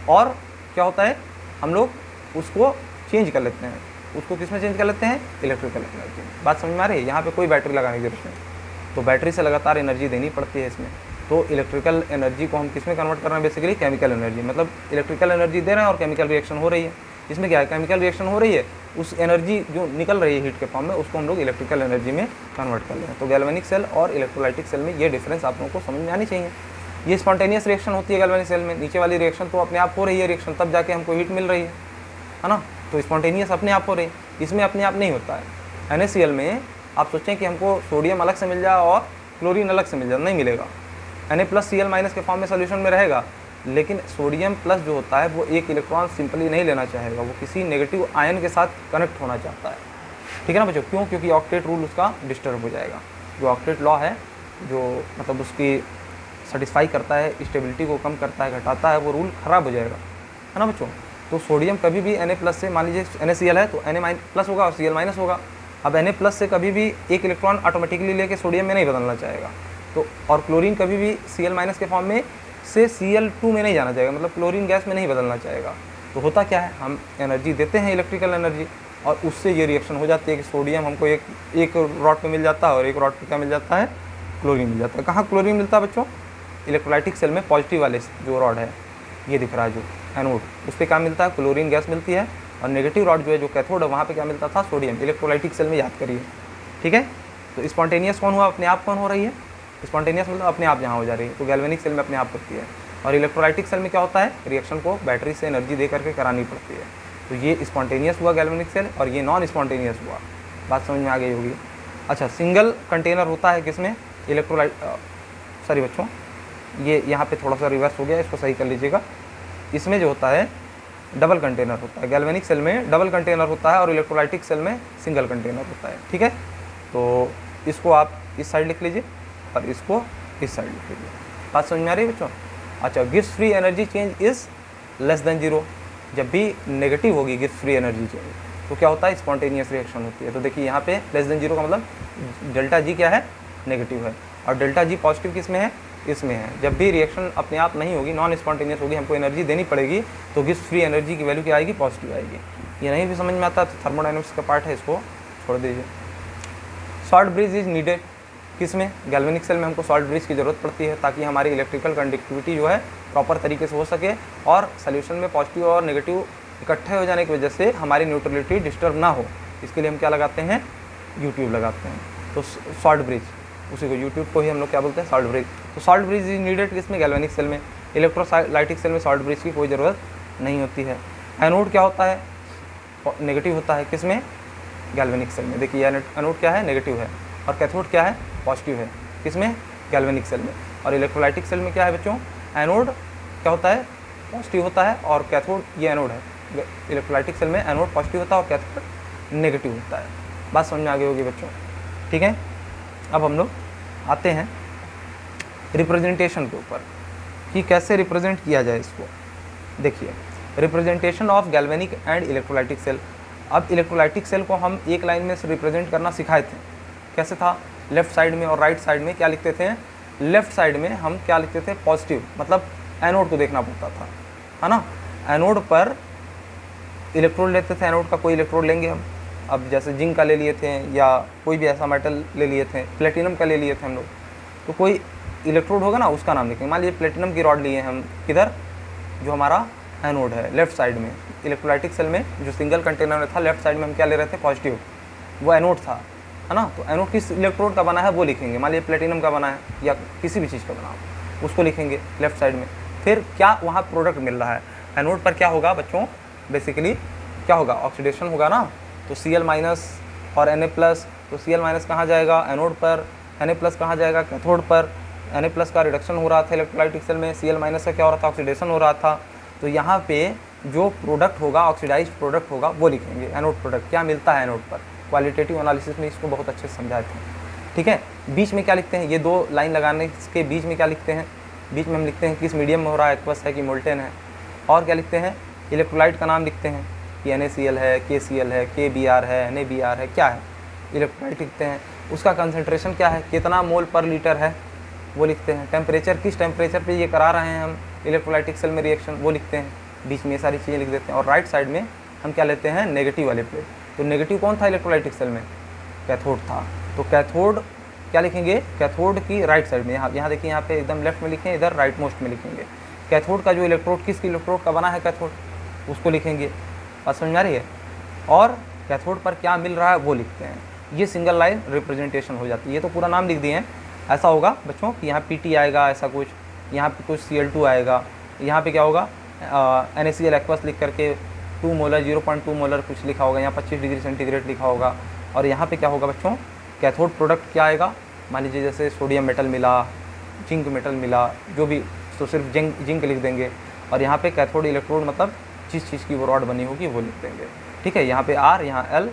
और क्या होता है? हम लोग उसको चेंज कर लेते हैं। उसको किस में चेंज कर लेते हैं? इलेक्ट्रिकल एनर्जी में। बात समझ में आ रही है? यहाँ पे कोई बैटरी लगाने की जरूरत नहीं, तो बैटरी से लगातार एनर्जी देनी पड़ती है इसमें। तो इलेक्ट्रिकल एनर्जी को हम किस में कन्वर्ट कर रहे हैं? बेसिकली केमिकल एनर्जी, मतलब इलेक्ट्रिकल एनर्जी दे रहे हैं और केमिकल रिएक्शन हो रही है। इसमें क्या है? केमिकल रिएक्शन हो रही है, उस एनर्जी जो निकल रही है हीट के फॉर्म में उसको हम लोग इलेक्ट्रिकल एनर्जी में कन्वर्ट कर रहे हैं। तो गैल्वेनिक सेल और इलेक्ट्रोलाइटिक सेल में ये डिफरेंस आप लोगों को समझ में आनी चाहिए। ये स्पॉन्टेनियस रिएक्शन होती है गैल्वेनिक सेल में, नीचे वाली रिएक्शन तो अपने आप हो रही है रिएक्शन, तब जाके हमको हीट मिल रही है ना? तो स्पॉन्टेनियस अपने आप हो रही है, इसमें अपने आप नहीं होता है। NaCl में आप सोचें कि हमको सोडियम अलग से मिल जाए और क्लोरीन अलग से मिल जाए, नहीं मिलेगा। Na+Cl- के फॉर्म में सोल्यूशन में रहेगा, लेकिन सोडियम प्लस जो होता है वो एक इलेक्ट्रॉन सिंपली नहीं लेना चाहेगा, वो किसी नेगेटिव आयन के साथ कनेक्ट होना चाहता है। ठीक है ना बच्चों? क्यों? क्योंकि ऑक्टेट रूल उसका डिस्टर्ब हो जाएगा। जो ऑक्टेट लॉ है, जो मतलब उसकी सेटिस्फाई करता है, स्टेबिलिटी को कम करता है, घटाता है, वो रूल ख़राब हो जाएगा, है ना बच्चों? तो सोडियम कभी भी Na+ से, मान लीजिए NaCl है तो Na- होगा और Cl- होगा। अब Na+ से कभी भी एक इलेक्ट्रॉन ऑटोमेटिकली लेके सोडियम में नहीं बदलना चाहेगा। तो और क्लोरीन कभी भी Cl- के फॉर्म में से Cl2 में नहीं जाना चाहेगा, मतलब क्लोरीन गैस में नहीं बदलना चाहेगा। तो होता क्या है? हम एनर्जी देते हैं इलेक्ट्रिकल एनर्जी और उससे ये रिएक्शन हो जाती है कि सोडियम हमको एक रॉड पे मिल जाता है और एक रॉड पे क्या मिल जाता है? क्लोरीन मिल जाता है। कहाँ क्लोरीन मिलता है बच्चों? इलेक्ट्रोलाइटिक सेल में पॉजिटिव वाले जो रॉड है, ये दिख रहा है जो एनोड, उस पर क्या मिलता है? क्लोरीन गैस मिलती है। और नेगेटिव रॉड जो है, जो कैथोड है, वहाँ पे क्या मिलता था? सोडियम। इलेक्ट्रोलाइटिक सेल में याद करिए। ठीक है, तो स्पॉन्टेनियस कौन हुआ? अपने आप कौन हो रही है? स्पॉन्टेनियस मतलब अपने आप यहाँ हो जा रही है। तो गैल्वेनिक सेल में अपने आप होती है। और इलेक्ट्रोलाइटिक सेल में क्या होता है? रिएक्शन को बैटरी से एनर्जी दे करके करानी पड़ती है। तो ये स्पॉन्टेनियस हुआ गैल्वेनिक सेल और ये नॉन स्पॉन्टेनियस हुआ। बात समझ में आ गई होगी। अच्छा, सिंगल कंटेनर होता है किसमें? सॉरी बच्चों, ये यहाँ पे थोड़ा सा रिवर्स हो गया, इसको सही कर लीजिएगा। इसमें जो होता है डबल कंटेनर होता है। गैल्वेनिक सेल में डबल कंटेनर होता है और इलेक्ट्रोलाइटिक सेल में सिंगल कंटेनर होता है। ठीक है, तो इसको आप इस साइड लिख लीजिए और इसको इस साइड लिखेंगे। बात समझ में आ रही है बच्चों? अच्छा, gives free energy change is less then 0। जब भी नेगेटिव होगी गिव्स फ्री एनर्जी चेंज तो क्या होता है, स्पॉन्टेनियस रिएक्शन होती है। तो देखिए यहाँ पे लेस देन 0 का मतलब डेल्टा जी क्या है, नेगेटिव है, और डेल्टा जी पॉजिटिव किस में है, इसमें है। जब भी रिएक्शन अपने आप नहीं होगी, नॉन स्पॉन्टेनियस होगी, हमको एनर्जी देनी पड़ेगी, तो गिव्स फ्री एनर्जी की वैल्यू क्या आएगी, पॉजिटिव आएगी। ये नहीं भी समझ में आता तो थर्मोडायनेमिक्स का पार्ट है, इसको छोड़ दीजिए। सॉल्ट ब्रिज इज नीडेड किस में, गैल्वेनिक सेल में हमको सॉल्ट ब्रिज की ज़रूरत पड़ती है ताकि हमारी इलेक्ट्रिकल कंडक्टिविटी जो है प्रॉपर तरीके से हो सके, और सोल्यूशन में पॉजिटिव और नेगेटिव इकट्ठे हो जाने की वजह से हमारी न्यूट्रलिटी डिस्टर्ब ना हो। इसके लिए हम क्या लगाते हैं, यूट्यूब लगाते हैं। तो सॉल्ट ब्रिज, उसी को यूट्यूब को ही हम लोग क्या बोलते हैं, सॉल्ट ब्रिज। तो सॉल्ट ब्रिज इज नीडेड किसमें, गैल्वेनिक सेल में। इलेक्ट्रोलाइटिक सेल में सॉल्ट ब्रिज की कोई ज़रूरत नहीं होती है। एनोड क्या होता है, नेगेटिव होता है किसमें, गैल्वेनिक सेल में। देखिए एनोड क्या है, नेगेटिव है, और कैथोड क्या है, पॉजिटिव है, किसमें, गैल्वेनिक सेल में। और इलेक्ट्रोलाइटिक सेल में क्या है बच्चों, एनोड क्या होता है, पॉजिटिव होता है, और कैथोड, ये एनोड है। इलेक्ट्रोलाइटिक सेल में एनोड पॉजिटिव होता है और कैथोड नेगेटिव होता है। बात समझ में आ गई होगी बच्चों, ठीक है। अब हम लोग आते हैं रिप्रेजेंटेशन के ऊपर कि कैसे रिप्रेजेंट किया जाए इसको। देखिए, representation of galvanic and electrolytic cell. अब इलेक्ट्रोलाइटिक सेल को हम एक लाइन में रिप्रेजेंट करना सिखाए थे। कैसे था, लेफ्ट साइड में और राइट साइड में क्या लिखते थे। लेफ्ट साइड में हम क्या लिखते थे, पॉजिटिव, मतलब एनोड को देखना पड़ता था, है ना। एनोड पर इलेक्ट्रोड लेते थे, एनोड का कोई इलेक्ट्रोड लेंगे हम। अब जैसे जिंक का ले लिए थे, या कोई भी ऐसा मेटल ले लिए थे, प्लेटिनम का ले लिए थे हम लोग, तो कोई इलेक्ट्रोड होगा ना, उसका नाम लिखेंगे। मान लीजिए प्लेटिनम की रॉड लिए हम, किधर, जो हमारा एनोड है, लेफ्ट साइड में। इलेक्ट्रोलाइटिक सेल में जो सिंगल कंटेनर में था, लेफ्ट साइड में हम क्या ले रहे थे, पॉजिटिव, वो एनोड था, है ना। तो एनोड किस इलेक्ट्रोड का बना है वो लिखेंगे। मान लीजिए प्लेटिनम का बना है या किसी भी चीज़ का बना हो, उसको लिखेंगे लेफ्ट साइड में। फिर क्या वहाँ प्रोडक्ट मिल रहा है, एनोड पर क्या होगा बच्चों, बेसिकली क्या होगा, ऑक्सीडेशन होगा ना। तो Cl- और Na+, तो Cl- कहाँ जाएगा, एनोड पर, Na+ कहाँ जाएगा, कैथोड पर। Na+ का रिडक्शन हो रहा था इलेक्ट्रोलाइटिक सेल में, Cl- का क्या हो रहा था, ऑक्सीडेशन हो रहा था। तो यहाँ पे जो प्रोडक्ट होगा, ऑक्सीडाइज्ड प्रोडक्ट होगा, वो लिखेंगे, एनोड प्रोडक्ट क्या मिलता है एनोड पर। क्वालिटेटिव एनालिसिस में इसको बहुत अच्छे से समझाए थे, ठीक है। बीच में क्या लिखते हैं, ये दो लाइन लगाने के बीच में क्या लिखते हैं, बीच में हम लिखते हैं किस मीडियम में हो रहा है, एक्वस है कि मोल्टेन है। और क्या लिखते हैं, इलेक्ट्रोलाइट का नाम लिखते हैं कि NaCl है, KCl है, KBr है, NaBr है, क्या है, इलेक्ट्रोलाइट लिखते हैं। उसका कंसंट्रेशन क्या है, कितना मोल पर लीटर है, वो लिखते हैं। टेम्परेचर, किस टेम्परेचर पे ये करा रहे हैं हम इलेक्ट्रोलाइटिक सेल में रिएक्शन, वो लिखते हैं। बीच में ये सारी चीज़ें लिख देते हैं। और राइट साइड में हम क्या लेते हैं, नेगेटिव वाले प्लेट। तो नेगेटिव कौन था इलेक्ट्रोलाइटिक सेल में, कैथोड था। तो कैथोड क्या लिखेंगे, कैथोड की राइट साइड में, यहाँ देखिए, यहाँ पे एकदम लेफ्ट में लिखें, इधर राइट मोस्ट में लिखेंगे। कैथोड का जो इलेक्ट्रोड, किस इलेक्ट्रोड का बना है कैथोड, उसको लिखेंगे। बात समझ में आ रही है। और कैथोड पर क्या मिल रहा है वो लिखते हैं। ये सिंगल लाइन रिप्रेजेंटेशन हो जाती है। ये तो पूरा नाम लिख दिए हैं। ऐसा होगा बच्चों कि यहाँ PT आएगा, ऐसा कुछ, यहाँ पे कुछ Cl2 आएगा, यहाँ पे क्या होगा, NaCl एक्वस लिख करके 2 मोलर 0.2 मोलर कुछ लिखा होगा, यहाँ 25 डिग्री सेंटीग्रेड लिखा होगा। और यहाँ पे क्या होगा बच्चों, कैथोड प्रोडक्ट क्या आएगा, मान लीजिए जैसे सोडियम मेटल मिला, जिंक मेटल मिला, जो भी, तो सिर्फ जिंक लिख देंगे। और यहाँ पे कैथोड इलेक्ट्रोड मतलब जिस चीज़ की वो रॉड बनी होगी वो लिख देंगे, ठीक है। यहाँ पे R, यहाँ L,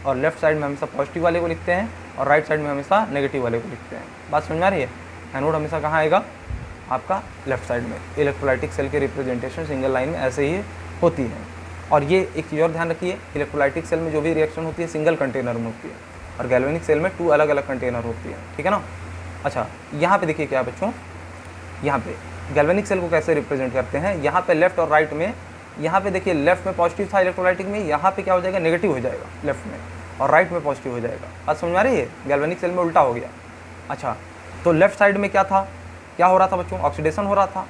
और लेफ्ट साइड में हमेशा पॉजिटिव वाले को लिखते हैं, और राइट साइड में हमेशा नेगेटिव वाले को लिखते हैं। बात समझ में आ रही है। एनोड हमेशा कहाँ आएगा, आपका लेफ्ट साइड में। इलेक्ट्रोलाइटिक सेल के रिप्रेजेंटेशन सिंगल लाइन में ऐसे ही होती है। और ये एक चीज़ और ध्यान रखिए, इलेक्ट्रोलाइटिक सेल में जो भी रिएक्शन होती है सिंगल कंटेनर में होती है, और गैल्वेनिक सेल में 2 अलग अलग कंटेनर होती है, ठीक है ना। अच्छा, यहाँ पे देखिए क्या है बच्चों, यहाँ पे गैल्वेनिक सेल को कैसे रिप्रेजेंट करते हैं। यहाँ पे लेफ्ट और राइट में, यहाँ पे देखिए लेफ्ट में पॉजिटिव था इलेक्ट्रोलाइटिक में, यहाँ पे क्या हो जाएगा, नेगेटिव हो जाएगा लेफ्ट में, और राइट में पॉजिटिव हो जाएगा। बात समझ में आ रही है। गैल्वेनिक सेल में उल्टा हो गया। अच्छा, तो लेफ्ट साइड में क्या था, क्या हो रहा था बच्चों, ऑक्सीडेशन हो रहा था,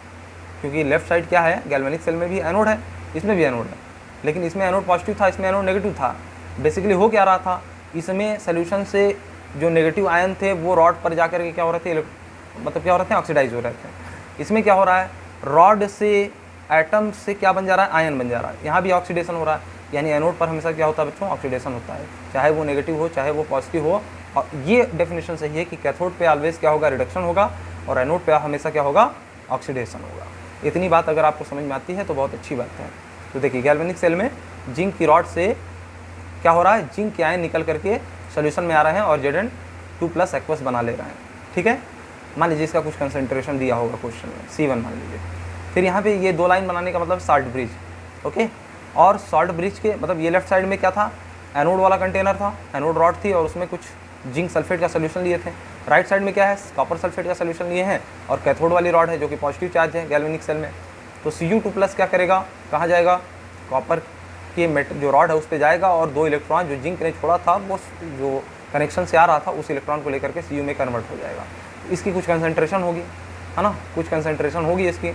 क्योंकि लेफ्ट साइड क्या है, गैल्वेनिक सेल में भी एनोड है, इसमें भी एनोड है, लेकिन इसमें एनोड पॉजिटिव था, इसमें एनोड नेगेटिव था। बेसिकली हो क्या रहा था, इसमें सोल्यूशन से जो नेगेटिव आयन थे वो रॉड पर जाकर के क्या हो रहे थे, मतलब क्या हो रहे थे, ऑक्सीडाइज हो रहे थे। इसमें क्या हो रहा है, रॉड से एटम से क्या बन जा रहा है, आयन बन जा रहा है। यहाँ भी ऑक्सीडेशन हो रहा है, यानी एनोड पर हमेशा क्या होता है बच्चों, ऑक्सीडेशन होता है, चाहे वो नेगेटिव हो चाहे वो पॉजिटिव हो। और ये डेफिनेशन सही है कि कैथोड पे ऑलवेज क्या होगा, रिडक्शन होगा, और एनोड पे हमेशा क्या होगा, ऑक्सीडेशन होगा। इतनी बात अगर आपको समझ में आती है तो बहुत अच्छी बात है। तो देखिए गैल्वेनिक सेल में जिंक की रॉड से क्या हो रहा है, जिंक के आयन निकल करके सोल्यूशन में आ रहे हैं और Zn2+ एक्वस बना ले रहे हैं, ठीक है। मान लीजिए इसका कुछ कंसंट्रेशन दिया होगा क्वेश्चन में, C1 मान लीजिए। फिर यहाँ पे ये 2 लाइन बनाने का मतलब सॉल्ट ब्रिज, ओके। और सॉल्ट ब्रिज के मतलब ये लेफ्ट साइड में क्या था, एनोड वाला कंटेनर था, एनोड रॉड थी और उसमें कुछ जिंक सल्फेट का सोल्यूशन लिए थे। राइट साइड में क्या है, कॉपर सल्फेट का सोल्यूशन लिए हैं और कैथोड वाली रॉड है जो कि पॉजिटिव चार्ज है गैल्वेनिक सेल में। तो Cu2+ क्या करेगा, कहाँ जाएगा, कॉपर के जो रॉड है उस पर जाएगा और 2 इलेक्ट्रॉन जो जिंक ने छोड़ा था वो जो कनेक्शन से आ रहा था उस इलेक्ट्रॉन को लेकर के Cu में कन्वर्ट हो जाएगा। इसकी कुछ कंसंट्रेशन होगी, है ना, कुछ कंसंट्रेशन होगी इसकी।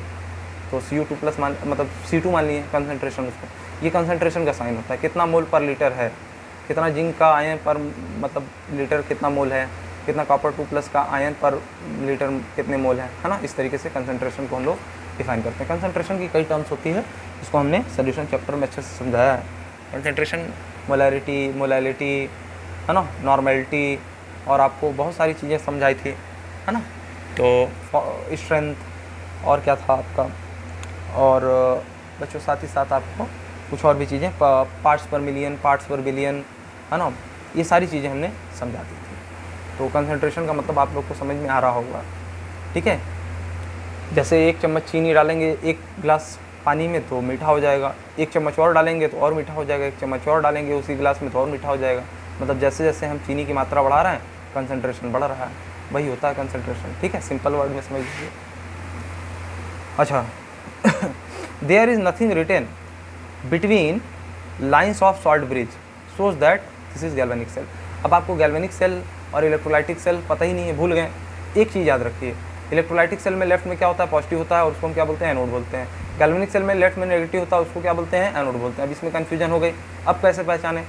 तो Cu2+ मतलब C2 मान लिए कंसंट्रेशन उसको। ये कंसंट्रेशन का साइन होता है, कितना मोल पर लीटर है, कितना जिंक का आयन पर मतलब लीटर कितना मोल है, कितना कॉपर 2+ का आयन पर लीटर कितने मोल है ना। इस तरीके से कंसंट्रेशन को हम लोग डिफाइन करते हैं। कंसंट्रेशन की कई टर्म्स होती है, इसको हमने सोल्यूशन चैप्टर में अच्छे से समझाया है। कंसंट्रेशन, मोलैलिटी, है ना, नॉर्मेलिटी, और आपको बहुत सारी चीज़ें समझाई थी, है ना। तो स्ट्रेंथ और क्या था आपका, और बच्चों साथ ही साथ आपको कुछ और भी चीज़ें, पार्ट्स पर मिलियन, पार्ट्स पर बिलियन, है ना, ये सारी चीज़ें हमने समझा दी थी। तो कंसंट्रेशन का मतलब आप लोग को समझ में आ रहा होगा, ठीक है। जैसे 1 चम्मच चीनी डालेंगे 1 गिलास पानी में तो मीठा हो जाएगा, 1 चम्मच और डालेंगे तो और मीठा हो जाएगा, 1 चम्मच और डालेंगे उसी गिलास में तो और मीठा हो जाएगा। मतलब जैसे जैसे हम चीनी की मात्रा बढ़ा रहे हैं कंसंट्रेशन बढ़ रहा है, वही होता है कंसंट्रेशन, ठीक है, सिंपल वर्ड में समझ लीजिए। अच्छा there is nothing written between lines of salt bridge shows that this is galvanic cell. अब आपको गैल्वेनिक सेल और इलेक्ट्रोलाइटिक सेल पता ही नहीं है, भूल गए। एक चीज़ याद रखिए, इलेक्ट्रोलाइटिक सेल में लेफ्ट में क्या होता है, पॉजिटिव होता है और उसको हम क्या बोलते हैं, एनोड बोलते हैं। गैल्वेनिक सेल में लेफ्ट में नेगेटिव होता है, उसको क्या बोलते हैं, एनोड बोलते हैं। अब इसमें कन्फ्यूजन हो गई, अब कैसे पहचाने।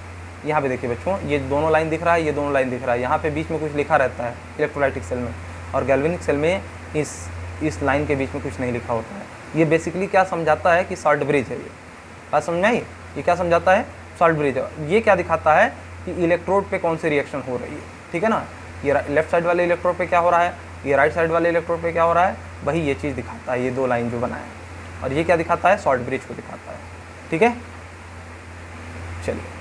यहाँ पे देखिए बच्चों, ये दोनों लाइन दिख रहा है, ये दोनों लाइन दिख रहा है, यहाँ पे बीच में कुछ लिखा रहता है इलेक्ट्रोलाइटिक सेल में, और गैल्वेनिक सेल में इस लाइन के बीच में कुछ नहीं लिखा होता है। ये बेसिकली क्या समझाता है कि सॉल्ट ब्रिज है। ये बात समझ में आई, ये क्या समझाता है, सॉल्ट ब्रिज है। ये क्या दिखाता है कि इलेक्ट्रोड पे कौन सी रिएक्शन हो रही है, ठीक है ना। ये लेफ्ट साइड वाले इलेक्ट्रोड पे क्या हो रहा है, ये राइट साइड वाले इलेक्ट्रोड पे क्या हो रहा है, वही ये चीज़ दिखाता है, ये 2 लाइन जो बनाया है। और ये क्या दिखाता है, सॉल्ट ब्रिज को दिखाता है, ठीक है। चलिए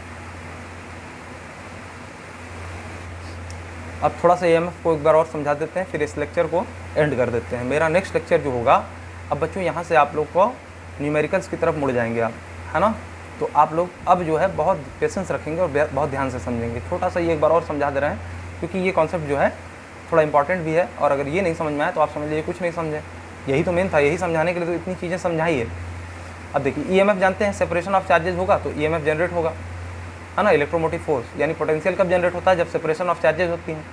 अब थोड़ा सा EMF को एक बार और समझा देते हैं, फिर इस लेक्चर को एंड कर देते हैं। मेरा नेक्स्ट लेक्चर जो होगा, अब बच्चों यहाँ से आप लोग को न्यूमेरिकल्स की तरफ मुड़ जाएंगे आप, है ना। तो आप लोग अब जो है बहुत पेशेंस रखेंगे और बहुत ध्यान से समझेंगे। छोटा सा ये एक बार और समझा दे रहे हैं क्योंकि ये कॉन्सेप्ट जो है थोड़ा इंपॉर्टेंट भी है, और अगर ये नहीं समझ में आए तो आप समझ लीजिए कुछ नहीं समझे। यही तो मेन था, यही समझाने के लिए तो इतनी चीज़ें समझाई है। अब देखिए EMF जानते हैं, सेपरेशन ऑफ चार्जेस होगा तो EMF जनरेट होगा, है ना। इलेक्ट्रोमोटिव फोर्स यानी पोटेंशियल कब जनरेट होता है, जब सेपरेशन ऑफ चार्जेस होती हैं।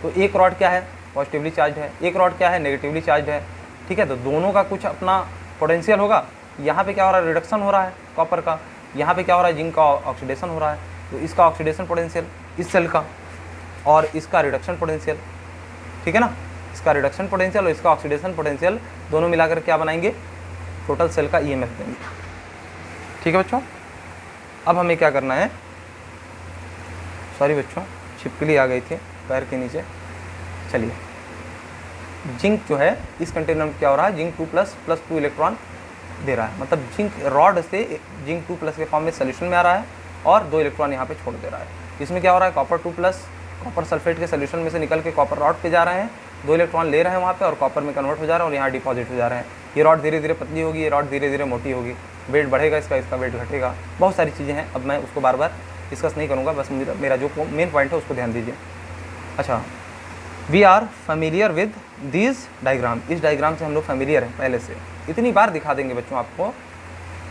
तो एक रॉड क्या है, पॉजिटिवली चार्ज है, एक रॉड क्या है, नेगेटिवली चार्ज है, ठीक है। तो दोनों का कुछ अपना पोटेंशियल होगा। यहाँ पे क्या हो रहा है, रिडक्शन हो रहा है कॉपर का, यहाँ पे क्या हो रहा है, जिंक का ऑक्सीडेशन हो रहा है। तो इसका ऑक्सीडेशन पोटेंशियल इस सेल का, और इसका रिडक्शन पोटेंशियल, ठीक है ना। इसका रिडक्शन पोटेंशियल और इसका ऑक्सीडेशन पोटेंशियल दोनों मिलाकर क्या बनाएंगे, टोटल सेल का EMF देंगे, ठीक है बच्चों। अब हमें क्या करना है, सॉरी बच्चों छिपकली आ गई थी पैर के नीचे। चलिए, जिंक जो है इस कंटेनर में क्या हो रहा है, जिंक 2+ + 2 इलेक्ट्रॉन दे रहा है। मतलब जिंक रॉड से जिंक 2+ के फॉर्म में सोल्यूशन में आ रहा है और 2 इलेक्ट्रॉन यहाँ पे छोड़ दे रहा है। इसमें क्या हो रहा है, कॉपर 2+, कॉपर सल्फेट के सोल्यूशन में से निकल के कॉपर रॉड पे जा रहे हैं, 2 इलेक्ट्रॉन ले रहे हैं वहाँ पे और कॉपर में कन्वर्ट हो जा रहे हैं और यहाँ डिपॉजिट हो जा रहे हैं। ये रॉड धीरे धीरे पतली होगी, ये रॉड धीरे धीरे मोटी होगी, वेट बढ़ेगा इसका वेट घटेगा, बहुत सारी चीज़ें हैं। अब मैं उसको बार बार डिस्कस नहीं करूँगा, बस मेरा जो मेन पॉइंट है उसको ध्यान दीजिए। अच्छा, we are familiar with these diagram, इस डायग्राम से हम लोग फेमिलियर हैं पहले से। इतनी बार दिखा देंगे बच्चों आपको,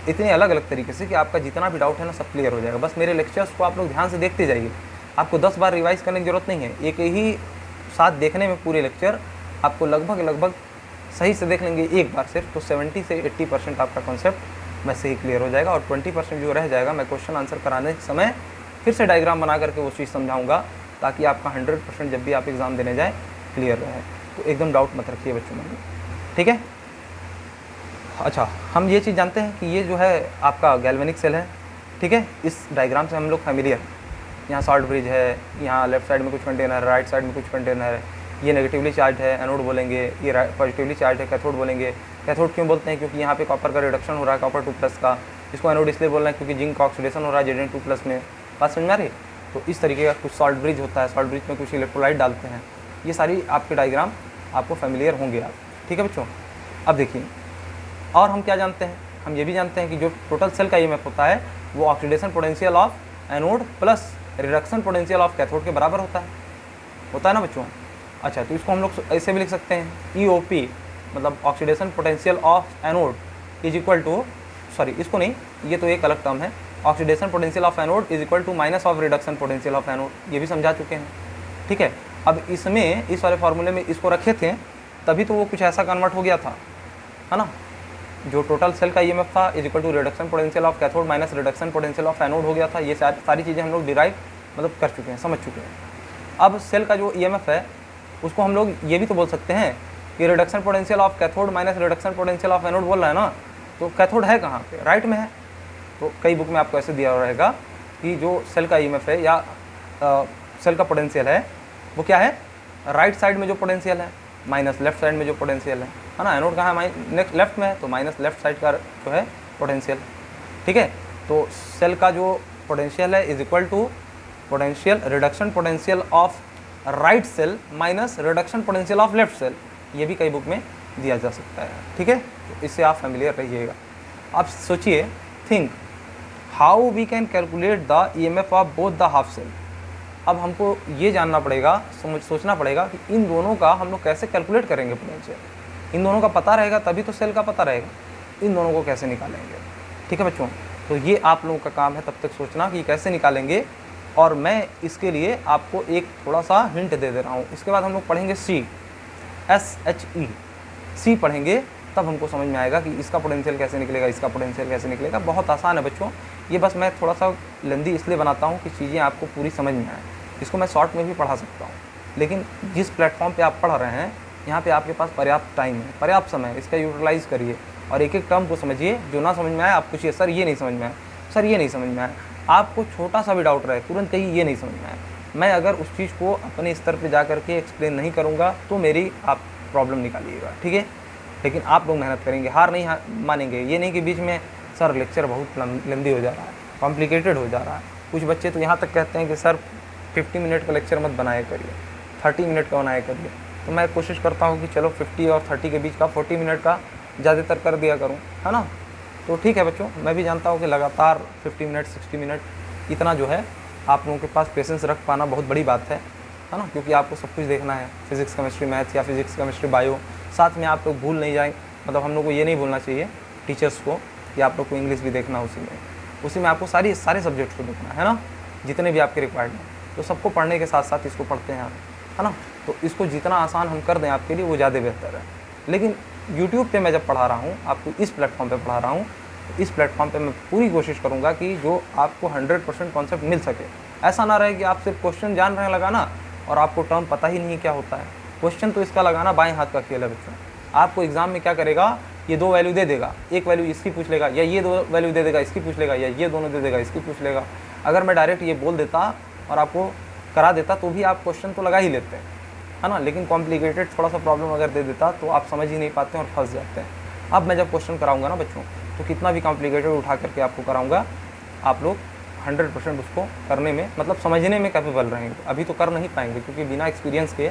इतने अलग अलग तरीके से कि आपका जितना भी डाउट है ना सब क्लियर हो जाएगा। बस मेरे लेक्चर्स को आप लोग ध्यान से देखते जाइए, आपको 10 बार रिवाइज करने की ज़रूरत नहीं है। एक ही साथ देखने में पूरे लेक्चर आपको लगभग सही से देख लेंगे एक बार सिर्फ, तो 70 से 80% आपका कॉन्सेप्ट वैसे ही क्लियर हो जाएगा। और 20% जो रह जाएगा मैं क्वेश्चन आंसर कराने के समय फिर से डायग्राम बना करके वो चीज़ समझाऊंगा, ताकि आपका 100% जब भी आप एग्ज़ाम देने जाए क्लियर रहे। तो एकदम डाउट मत रखिए बच्चों में, ठीक है। अच्छा, हम ये चीज़ जानते हैं कि ये जो है आपका गैल्वेनिक सेल है, ठीक है। इस डायग्राम से हम लोग फेमिलियर, यहाँ सॉल्ट ब्रिज है, यहाँ लेफ्ट साइड में कुछ कंटेनर है, राइट साइड में कुछ कंटेनर है, ये नेगेटिवली चार्ज है एनोड बोलेंगे, ये पॉजिटिवली चार्ज है कैथोड बोलेंगे। कैथोड क्यों बोलते हैं, क्योंकि यहाँ पे कॉपर का रिडक्शन हो रहा है, कॉपर 2+ का। इसको एनोड इसलिए बोल रहे हैं क्योंकि जिंक का ऑक्सीडेशन हो रहा है Zn2+ में। बात समझ में आ रही है। तो इस तरीके का कुछ सॉल्ट ब्रिज होता है, सॉल्ट ब्रिज में कुछ इलेक्ट्रोलाइट डालते हैं। ये सारी आपके डायग्राम आपको फेमिलियर होंगे आप। ठीक है बच्चों, अब देखिए और हम क्या जानते हैं, हम ये भी जानते हैं कि जो टोटल सेल का ईएमएफ होता है वो oxidation potential of anode plus reduction potential of cathode के बराबर होता है ना बच्चों। अच्छा, तो इसको हम लोग ऐसे भी लिख सकते हैं, EOP मतलब oxidation potential of anode is equal to, sorry इसको नहीं, ये तो एक अलग टर्म है, oxidation potential of anode is equal to minus of reduction potential of anode, ये भी समझा चुके हैं। ठीक है, अब इसमें इस वाले फार्मूले में इसको रखे थे तभी तो वो कुछ ऐसा कन्वर्ट हो गया था, है ना, जो टोटल सेल का ईएमएफ था is equal to reduction potential of cathode minus reduction potential of anode हो गया था। ये सारी चीज़ें हम लोग डिराइव मतलब कर चुके हैं, समझ चुके हैं। अब सेल का जो ईएमएफ है उसको हम लोग ये भी तो बोल सकते हैं कि reduction potential of cathode minus reduction potential of anode बोल रहा है ना, तो कैथोड है कहाँ पे, राइट में है। तो कई बुक में आपको ऐसे दिया रहेगा कि जो सेल का ईएमएफ है या सेल का पोटेंशियल है वो क्या है, राइट साइड में जो पोटेंशियल है माइनस लेफ्ट साइड में जो पोटेंशियल है ना। एनोड कहाँ है, नेक्स्ट लेफ्ट में है, तो माइनस लेफ्ट साइड का जो है पोटेंशियल। ठीक है, तो सेल का जो पोटेंशियल है is equal to potential reduction potential of right cell minus reduction potential of left cell, ये भी कई बुक में दिया जा सकता है। ठीक है, तो इससे आप फेमिलियर रहिएगा। आप सोचिए, think how we can calculate the EMF of both the half cell. अब हमको ये जानना पड़ेगा, सोचना पड़ेगा कि इन दोनों का हम लोग कैसे कैलकुलेट करेंगे पोटेंशियल। इन दोनों का पता रहेगा तभी तो सेल का पता रहेगा, इन दोनों को कैसे निकालेंगे। ठीक है बच्चों, तो ये आप लोगों का काम है तब तक सोचना कि कैसे निकालेंगे, और मैं इसके लिए आपको एक थोड़ा सा हिंट दे दे रहा हूँ। इसके बाद हम लोग पढ़ेंगे SHE, सी पढ़ेंगे तब हमको समझ में आएगा कि इसका पोटेंशियल कैसे निकलेगा, इसका पोटेंशियल कैसे निकलेगा। बहुत आसान है बच्चों, ये बस मैं थोड़ा सा लेंदी इसलिए बनाता हूँ कि चीज़ें आपको पूरी समझ में आए। इसको मैं शॉर्ट में भी पढ़ा सकता हूँ, लेकिन जिस प्लेटफॉर्म पे आप पढ़ रहे हैं यहाँ पे आपके पास पर्याप्त टाइम है, पर्याप्त समय है, इसका यूटिलाइज़ करिए और एक एक टर्म को समझिए। जो ना समझ में आए आप पूछिए, सर ये नहीं समझ में आया, सर ये नहीं समझ में आया। आपको छोटा सा भी डाउट रहे तुरंत कहिए ये नहीं समझ में आया। मैं अगर उस चीज़ को अपने स्तर पे जा करके एक्सप्लेन नहीं करूँगा तो मेरी आप प्रॉब्लम निकालिएगा। ठीक है, लेकिन आप लोग मेहनत करेंगे, हार नहीं मानेंगे। ये नहीं कि बीच में सर लेक्चर बहुत लेंदी हो जा रहा है, कॉम्प्लिकेटेड हो जा रहा है। कुछ बच्चे तो यहाँ तक कहते हैं कि सर 50 मिनट का लेक्चर मत बनाया करिए, 30 मिनट का बनाया करिए। तो मैं कोशिश करता हूँ कि चलो 50 और 30 के बीच का 40 मिनट का ज़्यादातर कर दिया करूँ, है ना। तो ठीक है बच्चों, मैं भी जानता हूँ कि लगातार 50 मिनट 60 मिनट इतना जो है आप लोगों के पास पेशेंस रख पाना बहुत बड़ी बात है ना, क्योंकि आपको सब कुछ देखना है, फिजिक्स केमिस्ट्री मैथ्स या फिजिक्स केमिस्ट्री बायो। साथ में आप लोग भूल नहीं जाएँ, मतलब हम लोग को ये नहीं भूलना चाहिए टीचर्स को कि आप लोग को इंग्लिश भी देखना उसी में आपको सारे सब्जेक्ट्स को देखना है ना, जितने भी आपके रिक्वायर्ड हैं। तो सबको पढ़ने के साथ साथ इसको पढ़ते हैं आप, है ना। तो इसको जितना आसान हम कर दें आपके लिए वो ज़्यादा बेहतर है। लेकिन यूट्यूब पे मैं जब पढ़ा रहा हूँ, आपको इस प्लेटफॉर्म पे पढ़ा रहा हूँ, तो इस प्लेटफॉर्म पे मैं पूरी कोशिश करूँगा कि जो आपको 100% कॉन्सेप्ट मिल सके। ऐसा ना रहे कि आप सिर्फ क्वेश्चन जान रहे हैं लगाना और आपको टर्म पता ही नहीं क्या होता है। क्वेश्चन तो इसका लगाना बाएं हाथ का खेल है बच्चों। आपको एग्जाम में क्या करेगा, ये 2 वैल्यू दे देगा, एक वैल्यू इसकी पूछ लेगा, या ये 2 वैल्यू दे देगा इसकी पूछ लेगा, या ये दोनों दे देगा इसकी पूछ लेगा। अगर मैं डायरेक्ट ये बोल देता और आपको करा देता तो भी आप क्वेश्चन तो लगा ही लेते हैं, है ना। लेकिन कॉम्प्लिकेटेड थोड़ा सा प्रॉब्लम अगर दे देता तो आप समझ ही नहीं पाते और फंस जाते हैं। अब मैं जब क्वेश्चन कराऊंगा ना बच्चों, तो कितना भी कॉम्प्लिकेटेड उठा करके आपको कराऊंगा, आप लोग 100% उसको करने में मतलब समझने में कैपेबल रहेंगे। अभी तो कर नहीं पाएंगे क्योंकि बिना एक्सपीरियंस के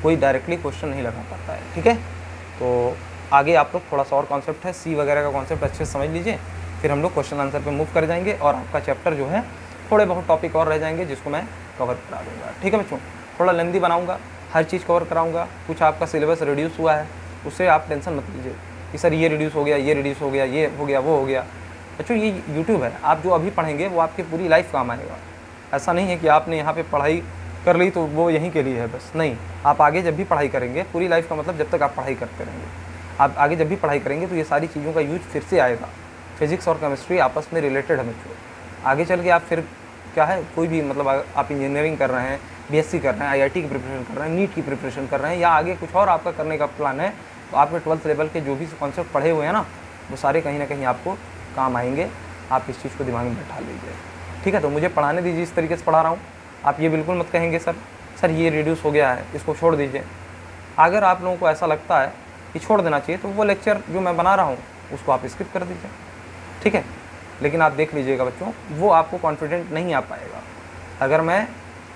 कोई डायरेक्टली क्वेश्चन नहीं लगा पाता है। ठीक है, तो आगे आप लोग थोड़ा सा और कॉन्सेप्ट है, सी वगैरह का कॉन्सेप्ट अच्छे से समझ लीजिए, फिर हम लोग क्वेश्चन आंसर पे मूव कर जाएंगे और आपका चैप्टर जो है थोड़े बहुत टॉपिक और रह जाएंगे जिसको मैं कवर करा दूँगा। ठीक है बच्चों, थोड़ा लेंदी बनाऊँगा, हर चीज़ कवर कराऊँगा। कुछ आपका सिलेबस रिड्यूस हुआ है, उससे आप टेंशन मत लीजिए कि सर ये रिड्यूस हो गया, ये रिड्यूस हो गया, ये हो गया, वो हो गया। बच्चों ये यूट्यूब है, आप जो अभी पढ़ेंगे वो आपकी पूरी लाइफ काम आएगा। ऐसा नहीं है कि आपने यहाँ पे पढ़ाई कर ली तो वो यहीं के लिए है बस, नहीं। आप आगे जब भी पढ़ाई करेंगे, पूरी लाइफ का मतलब जब तक आप पढ़ाई करते रहेंगे, आप आगे जब भी पढ़ाई करेंगे तो ये सारी चीज़ों का यूज फिर से आएगा। फिजिक्स और केमिस्ट्री आपस में रिलेटेड है बच्चों। आगे चल के आप फिर क्या है, कोई भी मतलब आप इंजीनियरिंग कर रहे हैं, BSc कर रहे हैं, IIT की प्रिपरेशन कर रहे हैं, नीट की प्रिपरेशन कर रहे हैं, या आगे कुछ और आपका करने का प्लान है, तो आपके 12th लेवल के जो भी कॉन्सेप्ट पढ़े हुए हैं ना, वो सारे कहीं ना कहीं आपको काम आएंगे। आप इस चीज़ को दिमाग में बैठा लीजिए। ठीक है, तो मुझे पढ़ाने दीजिए, इस तरीके से पढ़ा रहा हूँ। आप ये बिल्कुल मत कहेंगे सर ये रिड्यूस हो गया है, इसको छोड़ दीजिए। अगर आप लोगों को ऐसा लगता है कि छोड़ देना चाहिए तो वो लेक्चर जो मैं बना रहा हूँ उसको आप स्किप कर दीजिए। ठीक है, लेकिन आप देख लीजिएगा बच्चों, वो आपको कॉन्फिडेंट नहीं आ पाएगा। अगर मैं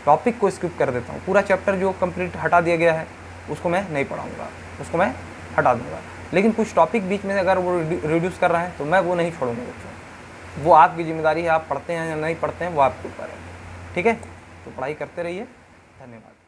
टॉपिक को स्किप कर देता हूँ, पूरा चैप्टर जो कंप्लीट हटा दिया गया है, उसको मैं नहीं पढ़ाऊँगा, उसको मैं हटा दूँगा। लेकिन कुछ टॉपिक बीच में अगर वो रिड्यूस कर रहा है तो मैं वो नहीं छोड़ूंगा बच्चों। वो आपकी जिम्मेदारी है, आप पढ़ते हैं या नहीं पढ़ते हैं वो आपके ऊपर है। ठीक है, तो पढ़ाई करते रहिए। धन्यवाद।